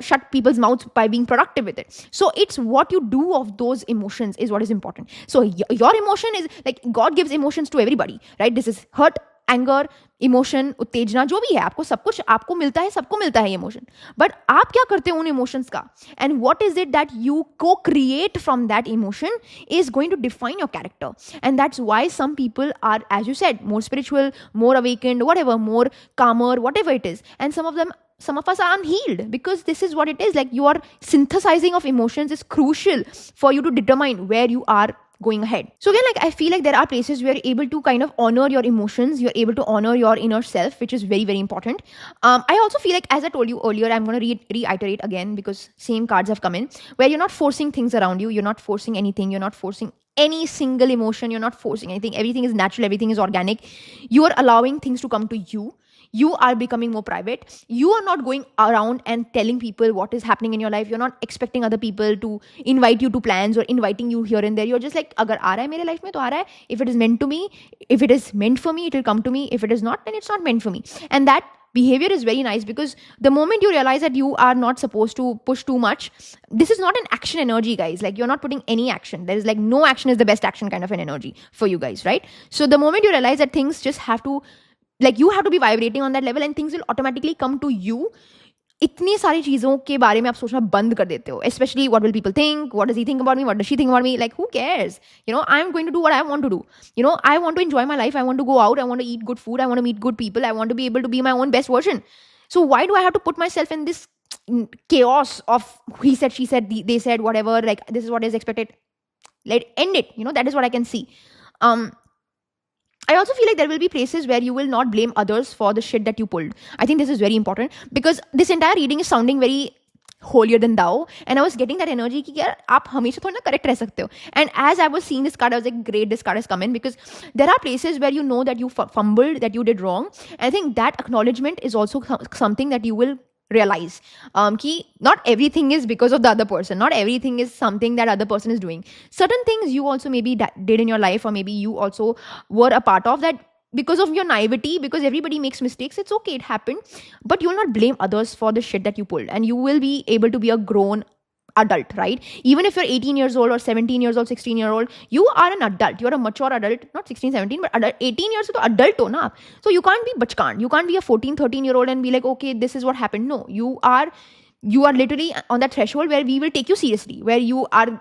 shut people's mouths by being productive with it. So it's what you do of those emotions is what is important. So your emotion is like, God gives emotions to everybody, right? This is hurt, anger, emotion, उत्तेजना, जो भी है, आपको सब कुछ आपको मिलता है, सबको मिलता है इमोशन. बट आप क्या करते हो उन इमोशंस का, and what is it that you को create from that emotion is going to define your character. And that's why some people are, as you said, more spiritual, more awakened, whatever, more calmer, whatever it is. And some of us are unhealed, because this is what it is. Like, your synthesizing of emotions is crucial for you to determine where you are going ahead. So again, like, I feel like there are places where you're able to kind of honor your emotions, you're able to honor your inner self, which is very, very important. I also feel like, as I told you earlier, I'm going to reiterate again, because same cards have come in, where you're not forcing things around you, you're not forcing anything, you're not forcing any single emotion, you're not forcing anything. Everything is natural, everything is organic. You are allowing things to come to you. You are becoming more private. You are not going around and telling people what is happening in your life. You're not expecting other people to invite you to plans or inviting you here and there. You're just like, agar aa raha hai mere life mein to aa raha hai. If it is meant to me, if it is meant for me, it will come to me. If it is not, then it's not meant for me. And that behavior is very nice, because the moment you realize that you are not supposed to push too much, this is not an action energy, guys. Like, you're not putting any action. There is like no action is the best action kind of an energy for you guys, right? So the moment you realize that things just have to, like, you have to be vibrating on that level, and things will automatically come to you. इतनी सारी चीज़ों के बारे में आप सोचना बंद कर देते हो. Especially, what will people think? What does he think about me? What does she think about me? Like, who cares? I'm going to do what I want to do. I want to enjoy my life. I want to go out. I want to eat good food. I want to meet good people. I want to be able to be my own best version. So why do I have to put myself in this chaos of he said, she said, they said, whatever, like this is what is expected, let end it, that is what I can see. I also feel like there will be places where you will not blame others for the shit that you pulled. I think this is very important because this entire reading is sounding very holier than thou, and I was getting that energy कि यार आप हमेशा थोड़ा ना correct रह सकते हो. And as I was seeing this card, I was like, great, this card has come in, because there are places where you know that you fumbled, that you did wrong. And I think that acknowledgement is also something that you will realize कि not everything is because of the other person, not everything is something that other person is doing. Certain things you also maybe did in your life, or maybe you also were a part of that because of your naivety, because everybody makes mistakes, it's okay, it happened, but you'll not blame others for the shit that you pulled, and you will be able to be a grown adult, right? Even if you're 18 years old or 17 years old, 16 year old, you are an adult, you're a mature adult, not 16 17, but adult. 18 years to adult ho na. So you can't be bachkan, you can't be a 14 13 year old and be like, okay, this is what happened. No, you are literally on that threshold where we will take you seriously, where you are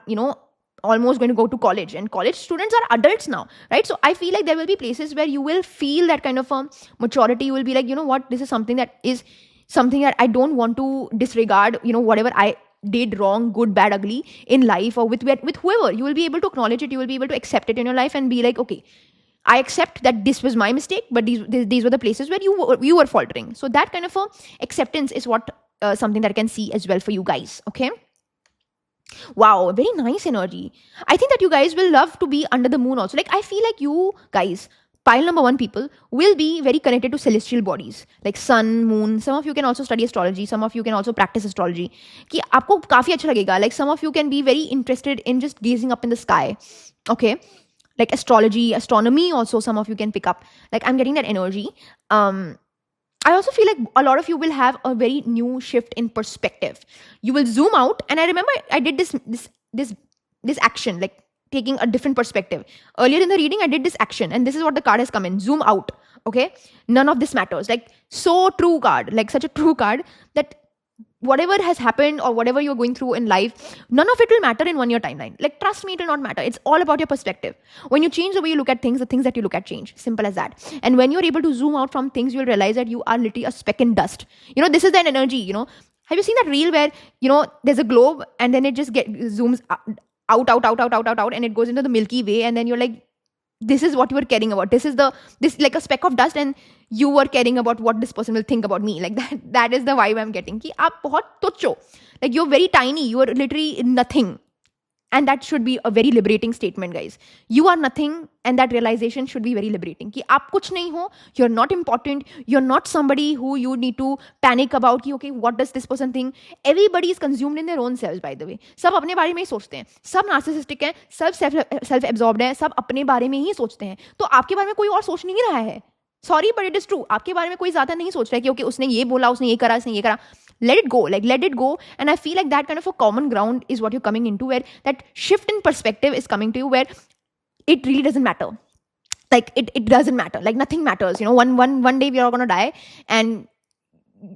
almost going to go to college, and college students are adults now, right? So I feel like there will be places where you will feel that kind of maturity. You will be like, what, this is something that I don't want to disregard, whatever I did wrong, good, bad, ugly in life, or with whoever. You will be able to acknowledge it, you will be able to accept it in your life and be like, okay, I accept that this was my mistake, but these were the places where you were faltering. So that kind of acceptance is what something that I can see as well for you guys. Okay. Wow, very nice energy. I think that you guys will love to be under the moon also. Like, I feel like you guys, pile number 1 people, will be very connected to celestial bodies like sun, moon. Some of you can also study astrology. Some of you can also practice astrology. Ki aapko काफी अच्छा लगेगा. Like, some of you can be very interested in just gazing up in the sky. Okay, like astrology, astronomy also some of you can pick up. Like, I'm getting that energy. I also feel like a lot of you will have a very new shift in perspective. You will zoom out, and I remember I did this action, like taking a different perspective. Earlier in the reading, I did this action, and this is what the card has come in. Zoom out. Okay, none of this matters. Like, so true card, like such a true card that whatever has happened or whatever you're going through in life, none of it will matter in 1 year timeline. Like, trust me, it will not matter. It's all about your perspective. When you change the way you look at things, the things that you look at change. Simple as that. And when you're able to zoom out from things, you'll realize that you are literally a speck in dust. This is an energy, Have you seen that reel where, there's a globe and then it just zooms out, and it goes into the Milky Way, and then you're like, this is what you were caring about. This like a speck of dust, and you were caring about what this person will think about me. Like that is the vibe I'm getting. Ki aap bahut tuchh ho. Like, you're very tiny. You are literally nothing. And that should be a very liberating statement, guys. You are nothing, and that realization should be very liberating. Ki aap kuch nahi ho, you're not important, you're not somebody who you need to panic about. Ki, okay, what does this person think? Everybody is consumed in their own selves, by the way. सब अपने बारे में ही सोचते हैं. सब narcissistic हैं, सब self-absorbed हैं, सब अपने बारे में ही सोचते हैं. तो आपके बारे में कोई और सोच नहीं रहा है. Sorry, but it is true. आपके बारे में कोई ज़्यादा नहीं सोच रहा है कि okay, उसने ये बोला, उसने ये करा, उसने ये करा. Let it go. Like, let it go. And I feel like that kind of a common ground is what you're coming into, where that shift in perspective is coming to you, where it really doesn't matter. Like, it doesn't matter. Like, nothing matters. One day we are going to die and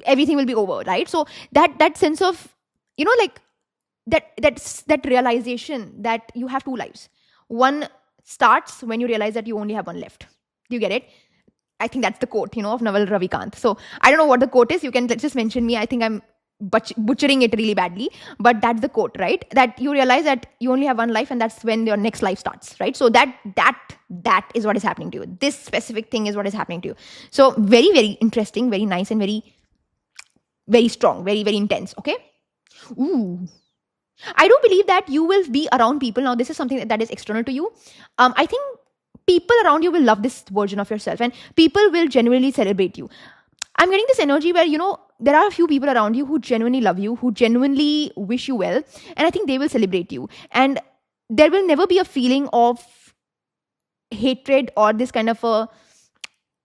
everything will be over, right? So that sense of, like that realization that you have 2 lives. One starts when you realize that you only have 1 left. Do you get it? I think that's the quote, of Naval Ravikant. So I don't know what the quote is. You can just mention me. I think I'm butchering it really badly, but that's the quote, right? That you realize that you only have 1 life, and that's when your next life starts, right? So that is what is happening to you. This specific thing is what is happening to you. So very, very interesting, very nice, and very, very strong, very, very intense. Okay. Ooh. I do believe that you will be around people. Now, this is something that is external to you. I think people around you will love this version of yourself, and people will genuinely celebrate you. I'm getting this energy where, there are a few people around you who genuinely love you, who genuinely wish you well, and I think they will celebrate you. And there will never be a feeling of hatred or this kind of a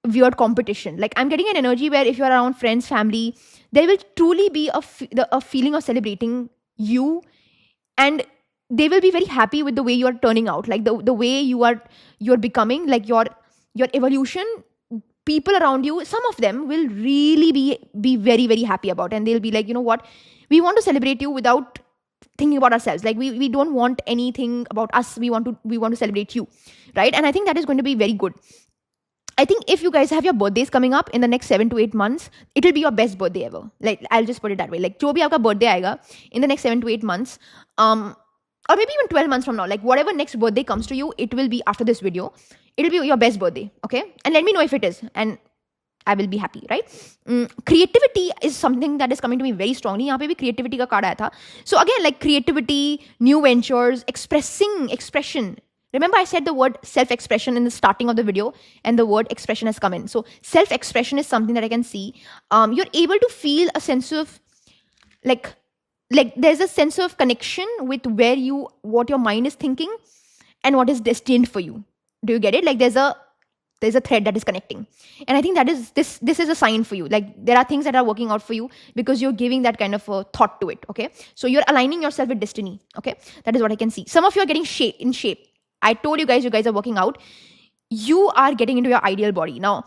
weird competition. Like, I'm getting an energy where if you're around friends, family, there will truly be a feeling of celebrating you, and they will be very happy with the way you're turning out, like the way you're becoming, like your evolution. People around you, some of them will really be very, very happy about, and they'll be like, what, we want to celebrate you without thinking about ourselves. Like, we don't want anything about us. We want to celebrate you, right? And I think that is going to be very good. I think if you guys have your birthdays coming up in the next 7 to 8 months, it will be your best birthday ever. Like, I'll just put it that way. Like, jo bhi aapka birthday aayega in the next 7 to 8 months, or maybe even 12 months from now, like whatever next birthday comes to you, it will be after this video. It'll be your best birthday, okay? And let me know if it is, and I will be happy, right? Creativity is something that is coming to me very strongly. Yahan pe bhi creativity ka card aaya tha. So again, like creativity, new ventures, expression. Remember I said the word self-expression in the starting of the video, and the word expression has come in. So self-expression is something that I can see. You're able to feel a sense of like there's a sense of connection with what your mind is thinking and what is destined for you. Do you get it? Like there's a thread that is connecting. And I think that is this is a sign for you. Like there are things that are working out for you because you're giving that kind of a thought to it. Okay. So you're aligning yourself with destiny. Okay. That is what I can see. Some of you are getting in shape. I told you guys are working out. You are getting into your ideal body. Now,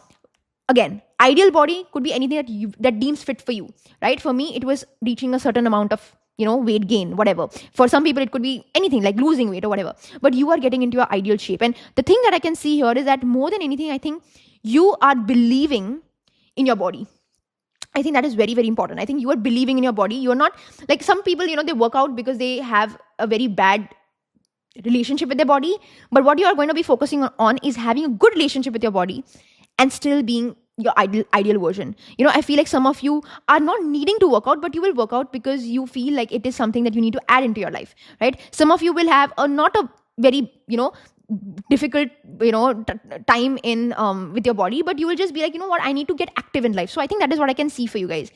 again, ideal body could be anything that deems fit for you, right? For me, it was reaching a certain amount of, weight gain, whatever. For some people, it could be anything like losing weight or whatever. But you are getting into your ideal shape. And the thing that I can see here is that more than anything, I think you are believing in your body. I think that is very, very important. I think you are believing in your body. You're not like some people, they work out because they have a very bad relationship with their body. But what you are going to be focusing on is having a good relationship with your body and still being your ideal version. I feel like some of you are not needing to work out, but you will work out because you feel like it is something that you need to add into your life, right? Some of you will have not a very, difficult, time in with your body, but you will just be like, what, I need to get active in life. So I think that is what I can see for you guys.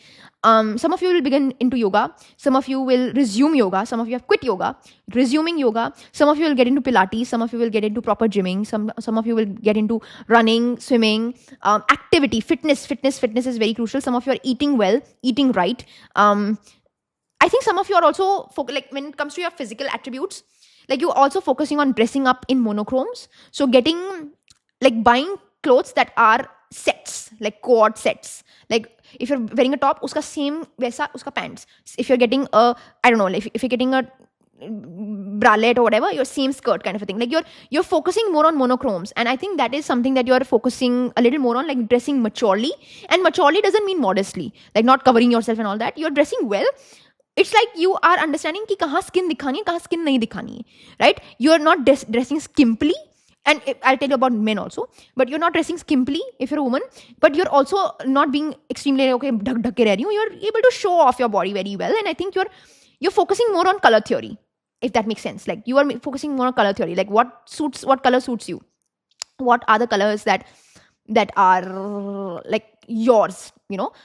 Some of you will begin into yoga. Some of you will resume yoga. Some of you have quit yoga, resuming yoga. Some of you will get into Pilates. Some of you will get into proper gymming. Some of you will get into running, swimming, activity, fitness. Fitness is very crucial. Some of you are eating well, eating right. I think some of you are also like when it comes to your physical attributes, like you're also focusing on dressing up in monochromes. So buying clothes that are sets, like quad sets. Like if you're wearing a top, uska same वैसा uska pants. If you're getting if you're getting a bralette or whatever, your same skirt kind of a thing. Like you're focusing more on monochromes. And I think that is something that you're focusing a little more on, like dressing maturely. And maturely doesn't mean modestly, like not covering yourself and all that. You're dressing well. It's like you are understanding कि कहाँ skin दिखानी है, कहाँ skin नहीं दिखानी है, right? You're not dressing skimpily, and I'll tell you about men also. But you're not dressing skimpily if you're a woman. But you're also not being extremely ढक के रह रही हूँ. You're able to show off your body very well, and I think you're focusing more on color theory, if that makes sense. Like you are focusing more on color theory, like what color suits you, what are the colors that are like yours,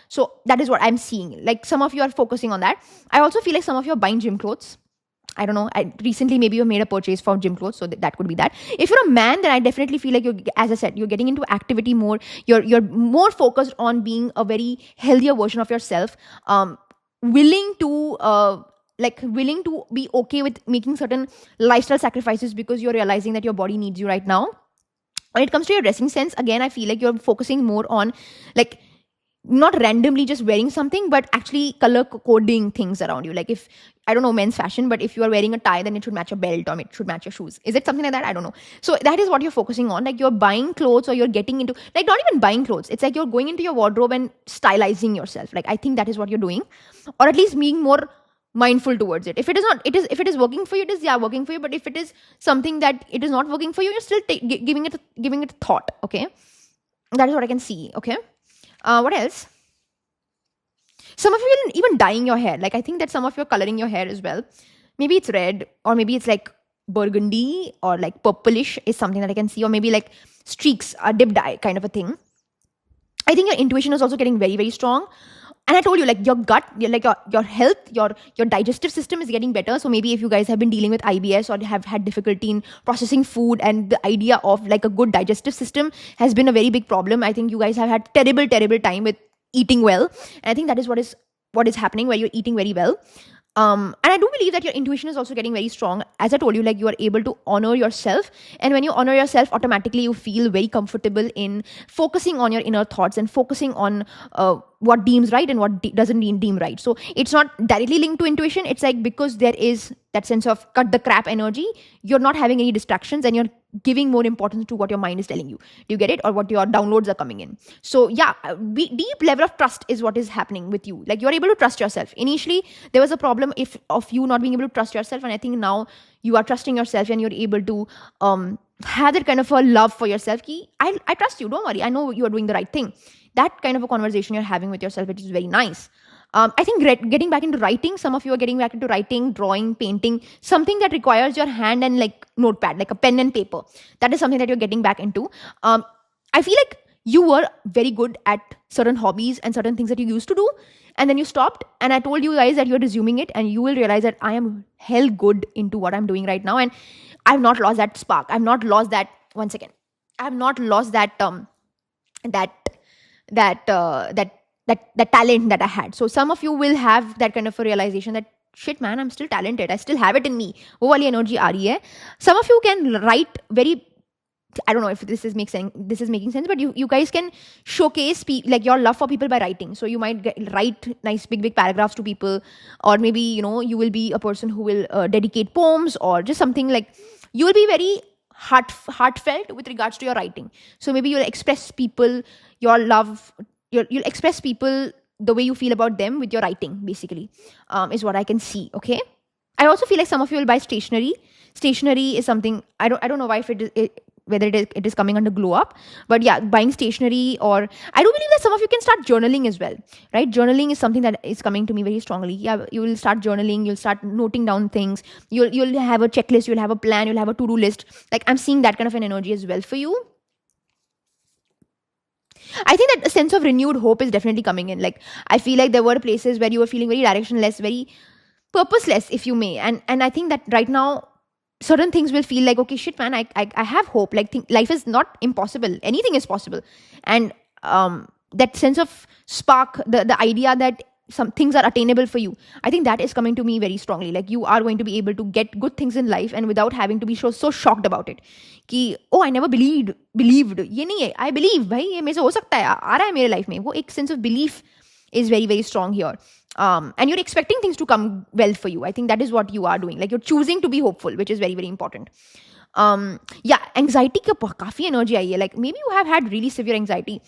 so that is what I'm seeing. Like some of you are focusing on that. I also feel like some of you are buying gym clothes. I don't know, recently maybe you made a purchase for gym clothes, so that could be that. If you're a man, then I definitely feel like as I said, you're getting into activity more. You're more focused on being a very healthier version of yourself, willing to be okay with making certain lifestyle sacrifices because you're realizing that your body needs you right now. When it comes to your dressing sense, again, I feel like you're focusing more on like not randomly just wearing something, but actually color coding things around you. Like if, I don't know, men's fashion, but if you are wearing a tie, then it should match a belt or it should match your shoes. Is it something like that? I don't know. So that is what you're focusing on. Like you're buying clothes, or you're getting into, like not even buying clothes. It's like you're going into your wardrobe and stylizing yourself. Like I think that is what you're doing, or at least being more mindful towards it. If it is working for you, it is working for you. But if it is something that it is not working for you, you're still giving it a thought. Okay, that is what I can see. Okay, what else? Some of you are even dyeing your hair. Like I think that some of you are coloring your hair as well. Maybe it's red, or maybe it's like burgundy, or like purplish is something that I can see, or maybe like streaks, a dip dye kind of a thing. I think your intuition is also getting very, very strong. And I told you, like your gut, like your health, your digestive system is getting better. So maybe if you guys have been dealing with IBS or have had difficulty in processing food, and the idea of like a good digestive system has been a very big problem. I think you guys have had terrible time with eating well. And I think that is what is happening, where you're eating very well. And I do believe that your intuition is also getting very strong. As I told you, like you are able to honor yourself. And when you honor yourself, automatically you feel very comfortable in focusing on your inner thoughts and focusing on what deems right and what doesn't deem right. So it's not directly linked to intuition. It's like, because there is that sense of cut the crap energy, you're not having any distractions and you're giving more importance to what your mind is telling you. Do you get it? Or what your downloads are coming in. So yeah, deep level of trust is what is happening with you. Like, you're able to trust yourself. Initially there was a problem of you not being able to trust yourself, and I think now you are trusting yourself and you're able to have that kind of a love for yourself. I trust you, don't worry, I know you are doing the right thing. That kind of a conversation you're having with yourself, which is very nice. I think getting back into writing, some of you are getting back into writing, drawing, painting, something that requires your hand and like notepad, like a pen and paper. That is something that you're getting back into. I feel like you were very good at certain hobbies and certain things that you used to do, and then you stopped, and I told you guys that you're resuming it, and you will realize that I am hell good into what I'm doing right now, and I've not lost that spark. I've not lost that, one second, I've not lost that that talent that I had. So some of you will have that kind of a realization that, shit man, I'm still talented, I still have it in me, wo wali energy aa rahi hai. Some of you can write very, I don't know if this is making sense, but you guys can showcase like your love for people by writing. So you might write nice big paragraphs to people, or maybe you will be a person who will dedicate poems, or just something like, you will be very heartfelt with regards to your writing. So maybe you'll express people your love, you'll express people the way you feel about them with your writing, basically, is what I can see. Okay, I also feel like some of you will buy stationery. Stationery is something, I don't know why, whether it is coming under glow up, but yeah, buying stationery. Or I do believe that some of you can start journaling as well, right? Journaling is something that is coming to me very strongly. Yeah, you will start journaling, you'll start noting down things, you'll have a checklist, you'll have a plan, you'll have a to-do list. Like, I'm seeing that kind of an energy as well for you. I think that a sense of renewed hope is definitely coming in. Like, I feel like there were places where you were feeling very directionless, very purposeless, if you may, and I think that right now certain things will feel like, okay, shit man, I have hope. Like, life is not impossible, anything is possible. And that sense of spark, the idea that some things are attainable for you, I think that is coming to me very strongly. Like, you are going to be able to get good things in life, and without having to be so shocked about it कि oh, I never believed ये नहीं है, I believe भाई ये मेरे से हो सकता है, आ रहा है मेरे लाइफ में. वो एक sense of belief is very very strong here. And you're expecting things to come well for you. I think that is what you are doing. Like, you're choosing to be hopeful, which is very very important. Yeah, anxiety ka काफी energy आई है. Like, maybe you have had really severe anxiety.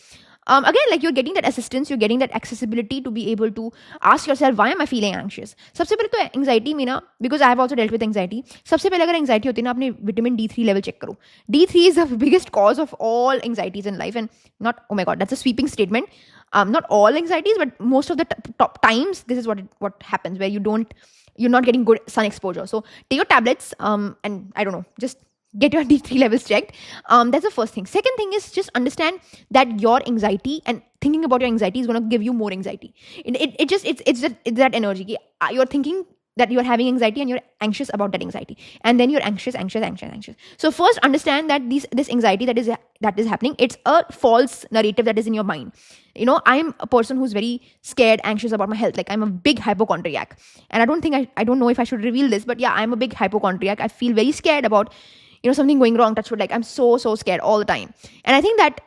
Again, like, you're getting that assistance, you're getting that accessibility to be able to ask yourself, why am I feeling anxious? सबसे पहले तो anxiety में ना, because I have also dealt with anxiety, सबसे पहले अगर anxiety होती है ना, अपने vitamin D3 level check करो. D3 is the biggest cause of all anxieties in life, and not, oh my god, that's a sweeping statement. Not all anxieties, but most of the top times, this is what happens, where you're not getting good sun exposure. So take your tablets, and I don't know, just get your D3 levels checked. That's the first thing. Second thing is, just understand that your anxiety and thinking about your anxiety is going to give you more anxiety. It's that energy. You're thinking that you're having anxiety and you're anxious about that anxiety, and then you're anxious. So first, understand that this anxiety that is happening, it's a false narrative that is in your mind. I'm a person who's very scared, anxious about my health. Like, I'm a big hypochondriac, and I don't know if I should reveal this, but yeah, I'm a big hypochondriac. I feel very scared about something going wrong. Touch wood, like, I'm so scared all the time. And I think that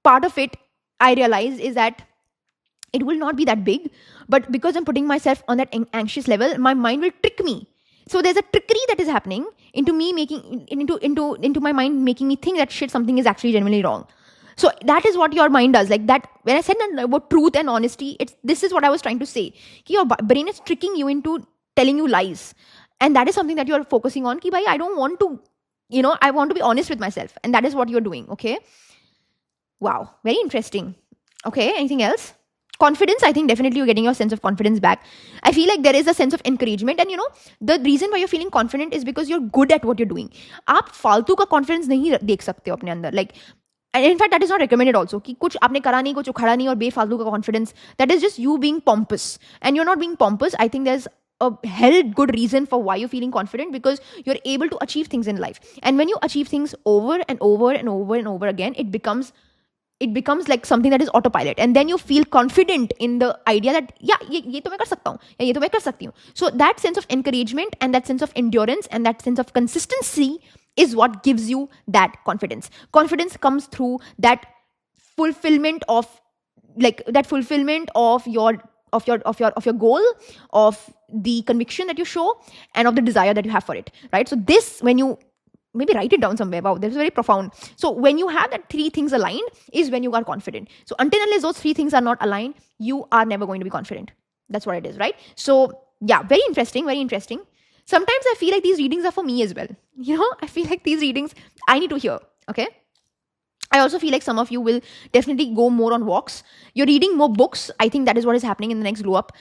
part of it, I realize, is that it will not be that big, but because I'm putting myself on that anxious level, my mind will trick me. So there's a trickery that is happening into me, making into my mind, making me think that shit, something is actually genuinely wrong. So that is what your mind does. Like, that, when I said that about truth and honesty, this is what I was trying to say. Your brain is tricking you into telling you lies, and that is something that you're focusing on. Ki bhai, I don't want to, I want to be honest with myself, and that is what you're doing. Okay, wow, very interesting. Okay, anything else? Confidence, I think definitely you're getting your sense of confidence back. I feel like there is a sense of encouragement, and the reason why you're feeling confident is because you're good at what you're doing. आप फालतू का confidence नहीं देख सकते हो अपने अंदर. Like, and in fact, that is not recommended also. कि कुछ आपने करा नहीं, कुछ उखाड़ा नहीं और बेफालतू का confidence. That is just you being pompous, and you're not being pompous. I think there's a hell good reason for why you're feeling confident, because you're able to achieve things in life. And when you achieve things over and over and over and over again, it becomes like something that is autopilot, and then you feel confident in the idea that ये तो मैं कर सकता हूँ, या ये तो मैं कर सकती हूँ. So that sense of encouragement and that sense of endurance and that sense of consistency is what gives you that confidence. Confidence comes through that fulfillment of like that fulfillment of your goal, of the conviction that you show, and of the desire that you have for it, right? So this, when you maybe write it down somewhere, wow, that's very profound. So when you have that three things aligned is when you are confident. So until unless those three things are not aligned, you are never going to be confident. That's what it is, right? So yeah, very interesting, very interesting. Sometimes I feel like these readings are for me as well. I feel like these readings I need to hear. Okay. I also feel like some of you will definitely go more on walks. You're reading more books. I think that is what is happening in the next glow up.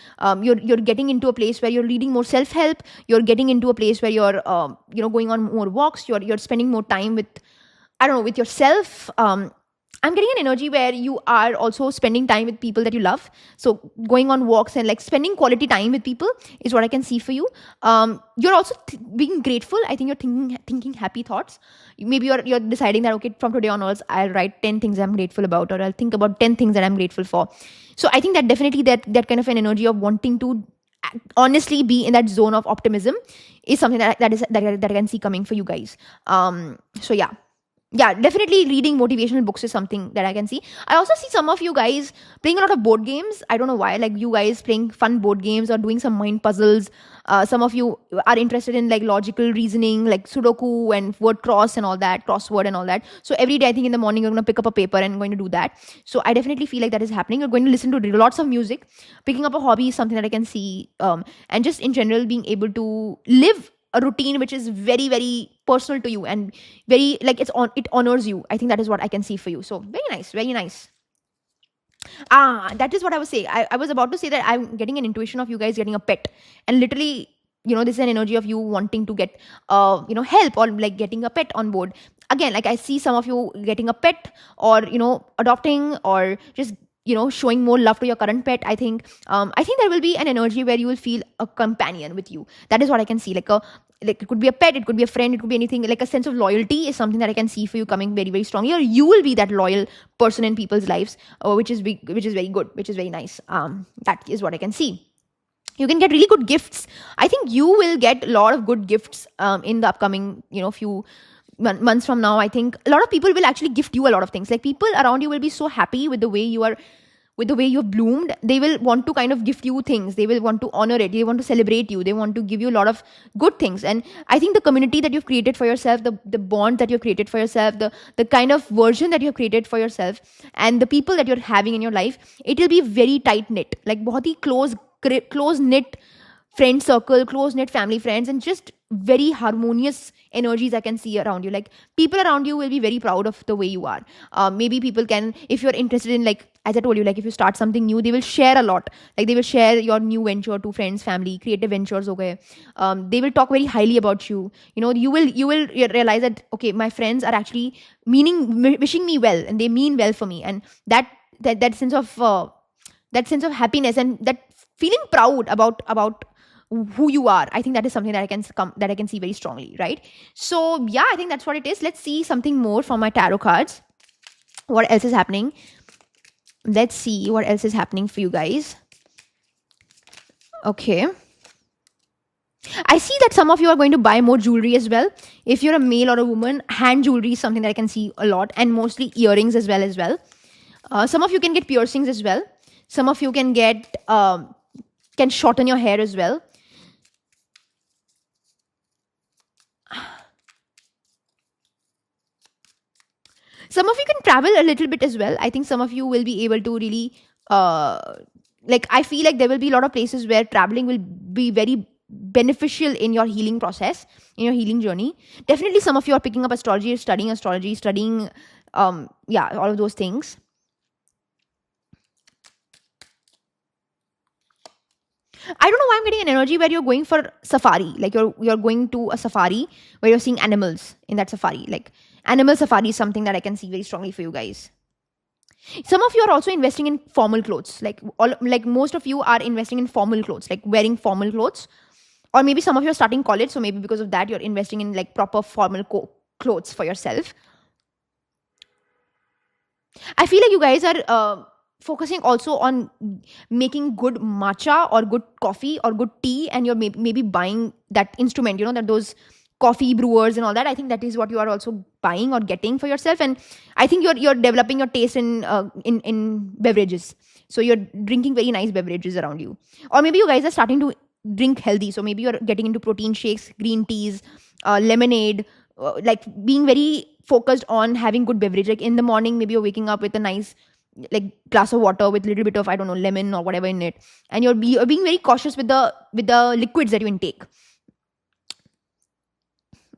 You're getting into a place where you're reading more self help. You're getting into a place where you're going on more walks. You're spending more time with, I don't know, with yourself. I'm getting an energy where you are also spending time with people that you love. So going on walks and like spending quality time with people is what I can see for you. You're also being grateful. I think you're thinking happy thoughts. Maybe you're deciding that, okay, from today onwards, I'll write 10 things I'm grateful about, or I'll think about 10 things that I'm grateful for. So I think that definitely that kind of an energy of wanting to honestly be in that zone of optimism is something that I can see coming for you guys. So yeah, definitely reading motivational books is something that I can see. I also see some of you guys playing a lot of board games. I don't know why, like you guys playing fun board games or doing some mind puzzles. Some of you are interested in like logical reasoning, like Sudoku and word cross and all that, crossword and all that. So every day, I think in the morning, you're going to pick up a paper and going to do that. So I definitely feel like that is happening. You're going to listen to lots of music. Picking up a hobby is something that I can see. And just in general, being able to live a routine which is very, very personal to you and very like it honors you. I think that is what I can see for you. So very nice, very nice. That is what I was saying. I was about to say that I'm getting an intuition of you guys getting a pet, and literally, this is an energy of you wanting to get help or like getting a pet on board. Again, like I see some of you getting a pet or adopting or just showing more love to your current pet. I think there will be an energy where you will feel a companion with you. That is what I can see. Like it could be a pet, it could be a friend, it could be anything. Like a sense of loyalty is something that I can see for you coming very, very strongly. Or you will be that loyal person in people's lives, which is very good, which is very nice. That is what I can see. You can get really good gifts. I think you will get a lot of good gifts in the upcoming few months from now. I think a lot of people will actually gift you a lot of things. Like people around you will be so happy with the way you've bloomed. They will want to kind of gift you things. They will want to honor it. They want to celebrate you. They want to give you a lot of good things. And I think the community that you've created for yourself, the bond that you've created for yourself, the kind of version that you've created for yourself, and the people that you're having in your life, it will be very tight knit, like बहुत ही close knit friend circle, close knit family friends, and just very harmonious energies I can see around you. Like people around you will be very proud of the way you are. Maybe people can, if you're interested in, like as I told you, like if you start something new, they will share a lot. Like they will share your new venture to friends, family, creative ventures. Okay, they will talk very highly about you. You will realize that okay, my friends are actually wishing me well, and they mean well for me, and that sense of happiness and that feeling proud about who you are. I think that is something that I can see very strongly, right? So yeah, I think that's what it is. Let's see something more from my tarot cards. What else is happening? Let's see what else is happening for you guys. Okay. I see that some of you are going to buy more jewelry as well. If you're a male or a woman, hand jewelry is something that I can see a lot, and mostly earrings as well. Some of you can get piercings as well. Some of you can get can shorten your hair as well. Some of you can travel a little bit as well. I think some of you will be able to really, I feel like there will be a lot of places where traveling will be very beneficial in your healing process, in your healing journey. Definitely some of you are picking up astrology, studying, all of those things. I don't know why I'm getting an energy where you're going for safari. Like you're going to a safari where you're seeing animals in that safari. Like animal safari is something that I can see very strongly for you guys. Some of you are also investing in formal clothes. Like most of you are investing in formal clothes, like wearing formal clothes. Or maybe some of you are starting college, so maybe because of that you're investing in like proper formal clothes for yourself. I feel like you guys are focusing also on making good matcha or good coffee or good tea, and you're maybe buying that instrument, that those coffee brewers and all that. I think that is what you are also buying or getting for yourself. And I think you're developing your taste in beverages. So you're drinking very nice beverages around you. Or maybe you guys are starting to drink healthy. So maybe you're getting into protein shakes, green teas, lemonade, like being very focused on having good beverage. Like in the morning, maybe you're waking up with a nice like glass of water with a little bit of, I don't know, lemon or whatever in it. And you're being very cautious with the liquids that you intake.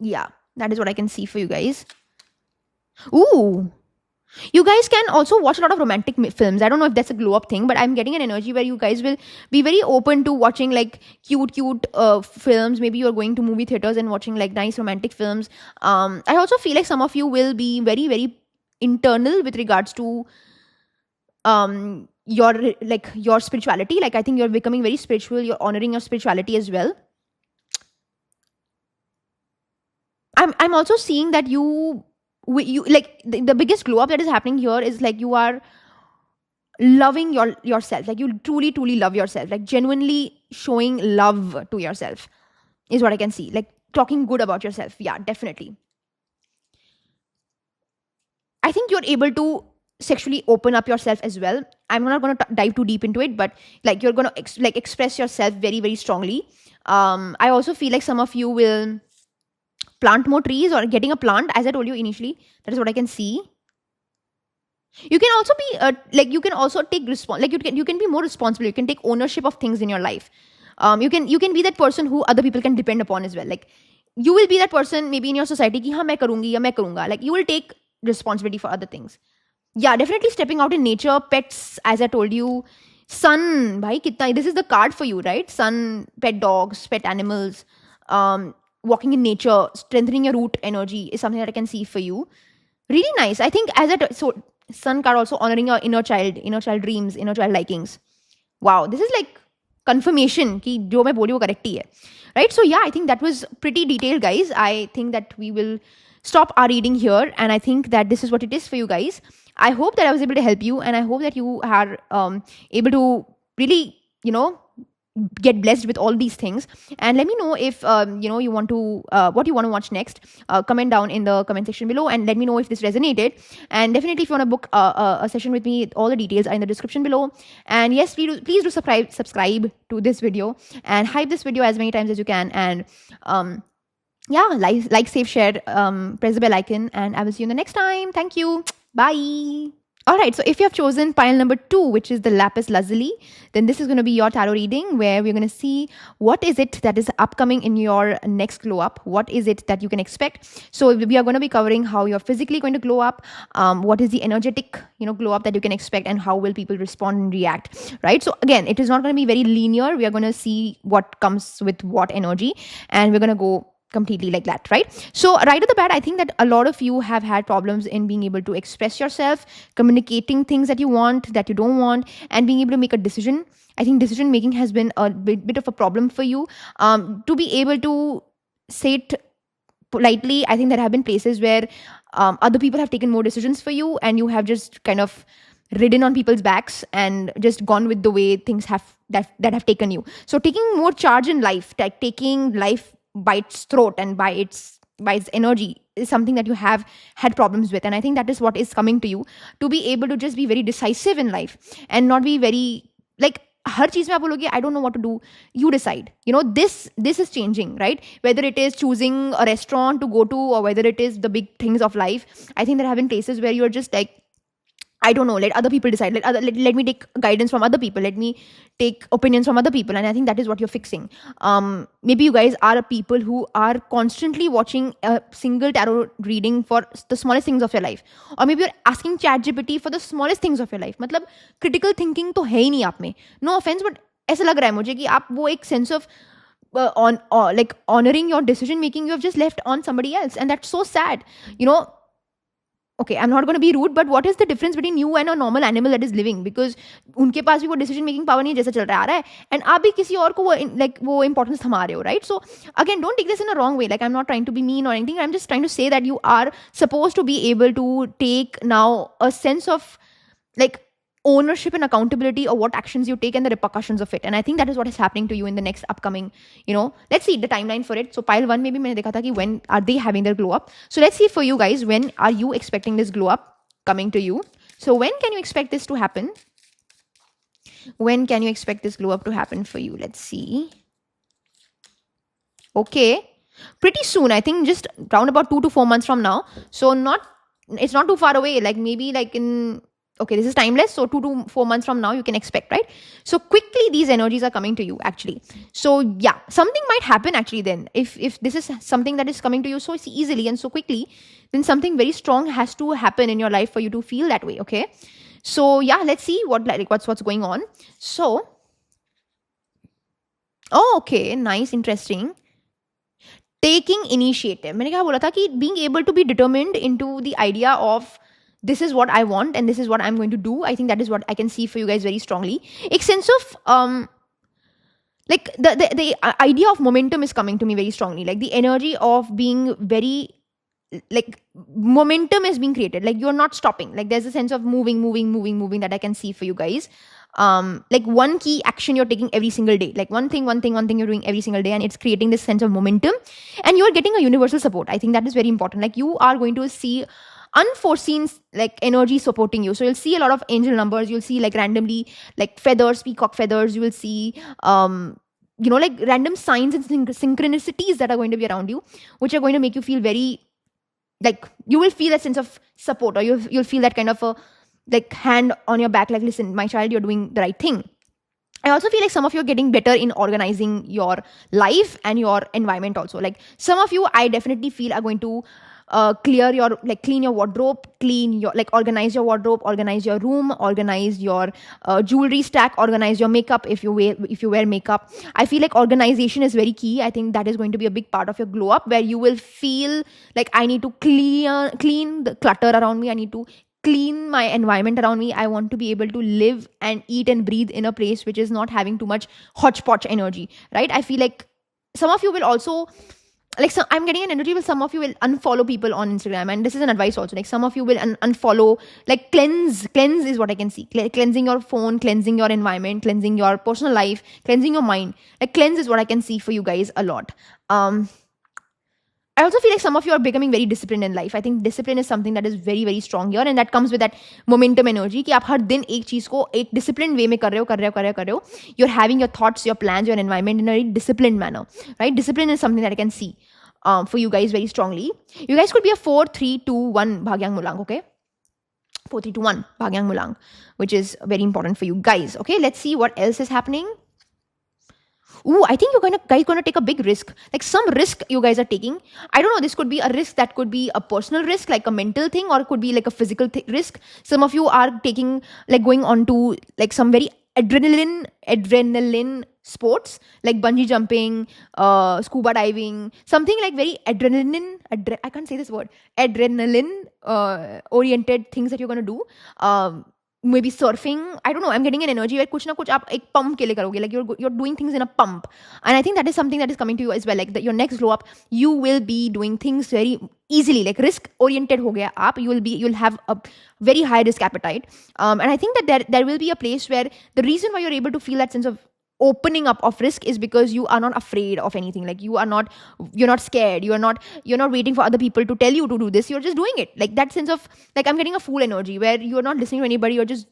Yeah, that is what I can see for you guys. Ooh. You guys can also watch a lot of romantic films. I don't know if that's a glow up thing, but I'm getting an energy where you guys will be very open to watching like cute films. Maybe you're going to movie theaters and watching like nice romantic films. I also feel like some of you will be very, very internal with regards to your spirituality. Like I think you're becoming very spiritual. You're honoring your spirituality as well. I'm also seeing that you like the biggest glow up that is happening here is like you are loving yourself. Like you truly love yourself, like genuinely showing love to yourself is what I can see. Like talking good about yourself. Yeah, definitely. I think you're able to sexually open up yourself as well. I'm not going to dive too deep into it, but like you're going to express yourself very, very strongly. I also feel like some of you will plant more trees or getting a plant, as I told you initially. That is what I can see. You can also be you can also take like you can be more responsible. You can take ownership of things in your life. You can be that person who other people can depend upon as well. Like you will be that person maybe in your society ki, haan, main karungi ya main karunga. Like you will take responsibility for other things. Yeah, definitely stepping out in nature, pets, as I told you. Sun, bhai, kitna, this is the card for you, right? Sun, pet dogs, pet animals, walking in nature, strengthening your root energy is something that I can see for you. Really nice. I think so sun card also honoring your inner child dreams, inner child likings. Wow, this is like confirmation ki jo main boli wo correct hi hai. Right? So yeah, I think that was pretty detailed, guys. I think that we will stop our reading here, and I think that this is what it is for you guys. I hope that I was able to help you, and I hope that you are able to really, get blessed with all these things. And let me know if you want to what you want to watch next. Comment down in the comment section below and let me know if this resonated. And definitely if you want to book a session with me, all the details are in the description below. And yes, please do subscribe to this video and hype this video as many times as you can. And yeah, like, save, share, press the bell icon, and I will see you in the next time. Thank you. Bye. Alright, so if you have chosen pile number 2, which is the lapis lazuli, then this is going to be your tarot reading where we're going to see what is it that is upcoming in your next glow up. What is it that you can expect? So we are going to be covering how you're physically going to glow up, what is the energetic, glow up that you can expect, and how will people respond and react, right? So again, it is not going to be very linear. We are going to see what comes with what energy, and we're going to go completely like that, right? So right off the bat, I think that a lot of you have had problems in being able to express yourself, communicating things that you want, that you don't want, and being able to make a decision. I think decision making has been a bit of a problem for you. To be able to say it politely, I think there have been places where other people have taken more decisions for you, and you have just kind of ridden on people's backs and just gone with the way things have that have taken you. So taking more charge in life, taking life by its throat and by its energy is something that you have had problems with. And I think that is what is coming to you, to be able to just be very decisive in life and not be very like har cheez mein aap bologe, I don't know what to do. You decide. This is changing, right? Whether it is choosing a restaurant to go to, or whether it is the big things of life. I think there have been places where you're just like, I don't know, let other people decide. Let me take guidance from other people. Let me take opinions from other people. And I think that is what you're fixing. Maybe you guys are people who are constantly watching a single tarot reading for the smallest things of your life. Or maybe you're asking ChatGPT for the smallest things of your life. मतलब critical thinking तो है ही नहीं आप में. No offense, but ऐसा लग रहा है मुझे कि आप वो एक sense of like honoring your decision making, you have just left on somebody else. And that's so sad. Okay, I'm not going to be rude, but what is the difference between you and a normal animal that is living? Because उनके पास भी वो decision making power नहीं है जैसा चल रहा है, and आप भी किसी और को वो importance थमा रहे हो, right? So again, don't take this in a wrong way. Like I'm not trying to be mean or anything. I'm just trying to say that you are supposed to be able to take now a sense of like ownership and accountability of what actions you take and the repercussions of it. And I think that is what is happening to you in the next upcoming, let's see the timeline for it. So pile 1 maybe maine dekha tha ki when are they having their glow up. So let's see for you guys, when are you expecting this glow up coming to you? So when can you expect this to happen? When can you expect this glow up to happen for you? Let's see. Okay, pretty soon. I think just round about 2 to 4 months from now. So it's not too far away. Like maybe like in, okay, this is timeless. So 2 to 4 months from now, you can expect, right? So quickly, these energies are coming to you actually. So yeah, something might happen actually then. If this is something that is coming to you so easily and so quickly, then something very strong has to happen in your life for you to feel that way. Okay. So yeah, let's see what's going on. So, oh, okay, nice, interesting. Taking initiative. मैंने क्या बोला था कि being able to be determined into the idea of this is what I want and this is what I'm going to do. I think that is what I can see for you guys very strongly. A sense of like the idea of momentum is coming to me very strongly. Like the energy of being very, like momentum is being created. Like you're not stopping. Like there's a sense of moving that I can see for you guys. Like one key action you're taking every single day, like one thing you're doing every single day, and it's creating this sense of momentum, and you're getting a universal support. I think that is very important. Like you are going to see unforeseen like energy supporting you. So you'll see a lot of angel numbers, you'll see like randomly like feathers, peacock feathers, you will see like random signs and synchronicities that are going to be around you, which are going to make you feel very, like you will feel a sense of support, or you'll feel that kind of a like hand on your back, like, listen, my child, you're doing the right thing. I also feel like some of you are getting better in organizing your life and your environment also. Like some of you, I definitely feel are going to clean your wardrobe, organize your wardrobe, organize your room, organize your jewelry stack, organize your makeup if you wear makeup. I feel like organization is very key. I think that is going to be a big part of your glow up, where you will feel like, I need to clean the clutter around me. I need to clean my environment around me. I want to be able to live and eat and breathe in a place which is not having too much hodgepodge energy, right? I feel like some of you will also, like, so I'm getting an energy where some of you will unfollow people on Instagram, and this is an advice also. Like some of you will unfollow, like cleanse is what I can see. Cleansing your phone, cleansing your environment, cleansing your personal life, cleansing your mind. Like cleanse is what I can see for you guys a lot. I also feel like some of you are becoming very disciplined in life. I think discipline is something that is very, very strong here, and that comes with that momentum energy कि आप हर दिन एक चीज को एक disciplined way में कर रहे हो. You're having your thoughts, your plans, your environment in a very disciplined manner, right? Discipline is something that I can see for you guys very strongly. You guys could be a 4, 3, 2, 1 Bhagyang Mulang, okay? 4, 3, 2, 1 Bhagyang Mulang, which is very important for you guys. Okay, let's see what else is happening. Ooh, I think you're guys gonna take a big risk. Like some risk you guys are taking. I don't know, this could be a risk that could be a personal risk, like a mental thing, or it could be like a physical risk. Some of you are taking, like going on to like some very adrenaline sports, like bungee jumping, scuba diving, something like very I can't say this word, adrenaline oriented things that you're gonna do. Maybe surfing. I don't know, I'm getting an energy where kuch na kuch aap ek pump ke liye karoge, like you're doing things in a pump, and I think that is something that is coming to you as well. Like your next glow up, you will be doing things very easily, like risk oriented ho gaya aap. You'll have a very high risk appetite, and I think that there will be a place where the reason why you're able to feel that sense of opening up of risk is because you are not afraid of anything. Like you're not scared, you're not waiting for other people to tell you to do this, you're just doing it. Like that sense of, like, I'm getting a fool energy where you're not listening to anybody, you're just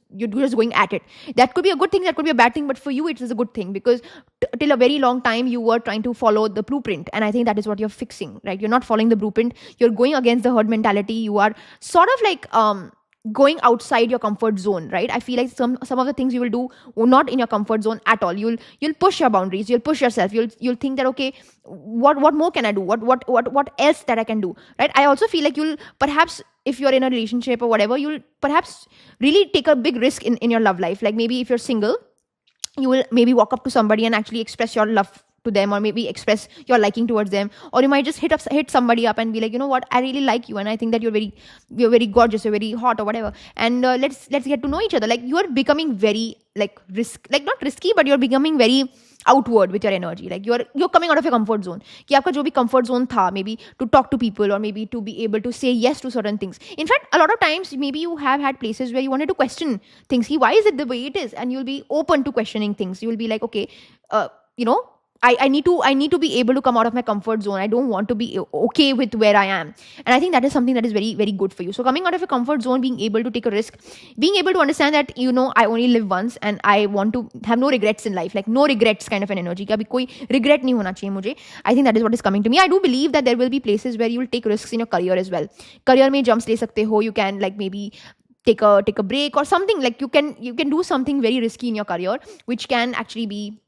going at it. That could be a good thing, that could be a bad thing, but for you it is a good thing, because till a very long time you were trying to follow the blueprint, and I think that is what you're fixing, right? You're not following the blueprint, you're going against the herd mentality, you are sort of like going outside your comfort zone, right? I feel like some of the things you will do are not in your comfort zone at all. You'll push your boundaries, you'll push yourself, you'll think that, okay, what more can I do, what else that I can do, right? I also feel like you'll perhaps, if you're in a relationship or whatever, you'll perhaps really take a big risk in your love life. Like maybe if you're single, you will maybe walk up to somebody and actually express your love to them, or maybe express your liking towards them, or you might just hit somebody up and be like, you know what, I really like you, and I think that you're very gorgeous, you're very hot, or whatever, and let's get to know each other. Like, you are becoming very like not risky, but you're becoming very outward with your energy. Like, you're coming out of your comfort zone, कि आपका जो भी comfort zone था, maybe to talk to people, or maybe to be able to say yes to certain things. In fact, a lot of times maybe you have had places where you wanted to question things. Why is it the way it is? And you'll be open to questioning things. You'll be like, okay, you know, I need to be able to come out of my comfort zone. I don't want to be okay with where I am. And I think that is something that is very, very good for you. So coming out of your comfort zone, being able to take a risk, being able to understand that, you know, I only live once and I want to have no regrets in life, like no regrets kind of an energy. Kabhi koi regret nahi hona chahiye mujhe. I think that is what is coming to me. I do believe that there will be places where you will take risks in your career as well. Career mein jumps le sakte ho. You can like maybe take a break or something. Like you can do something very risky in your career, which can actually be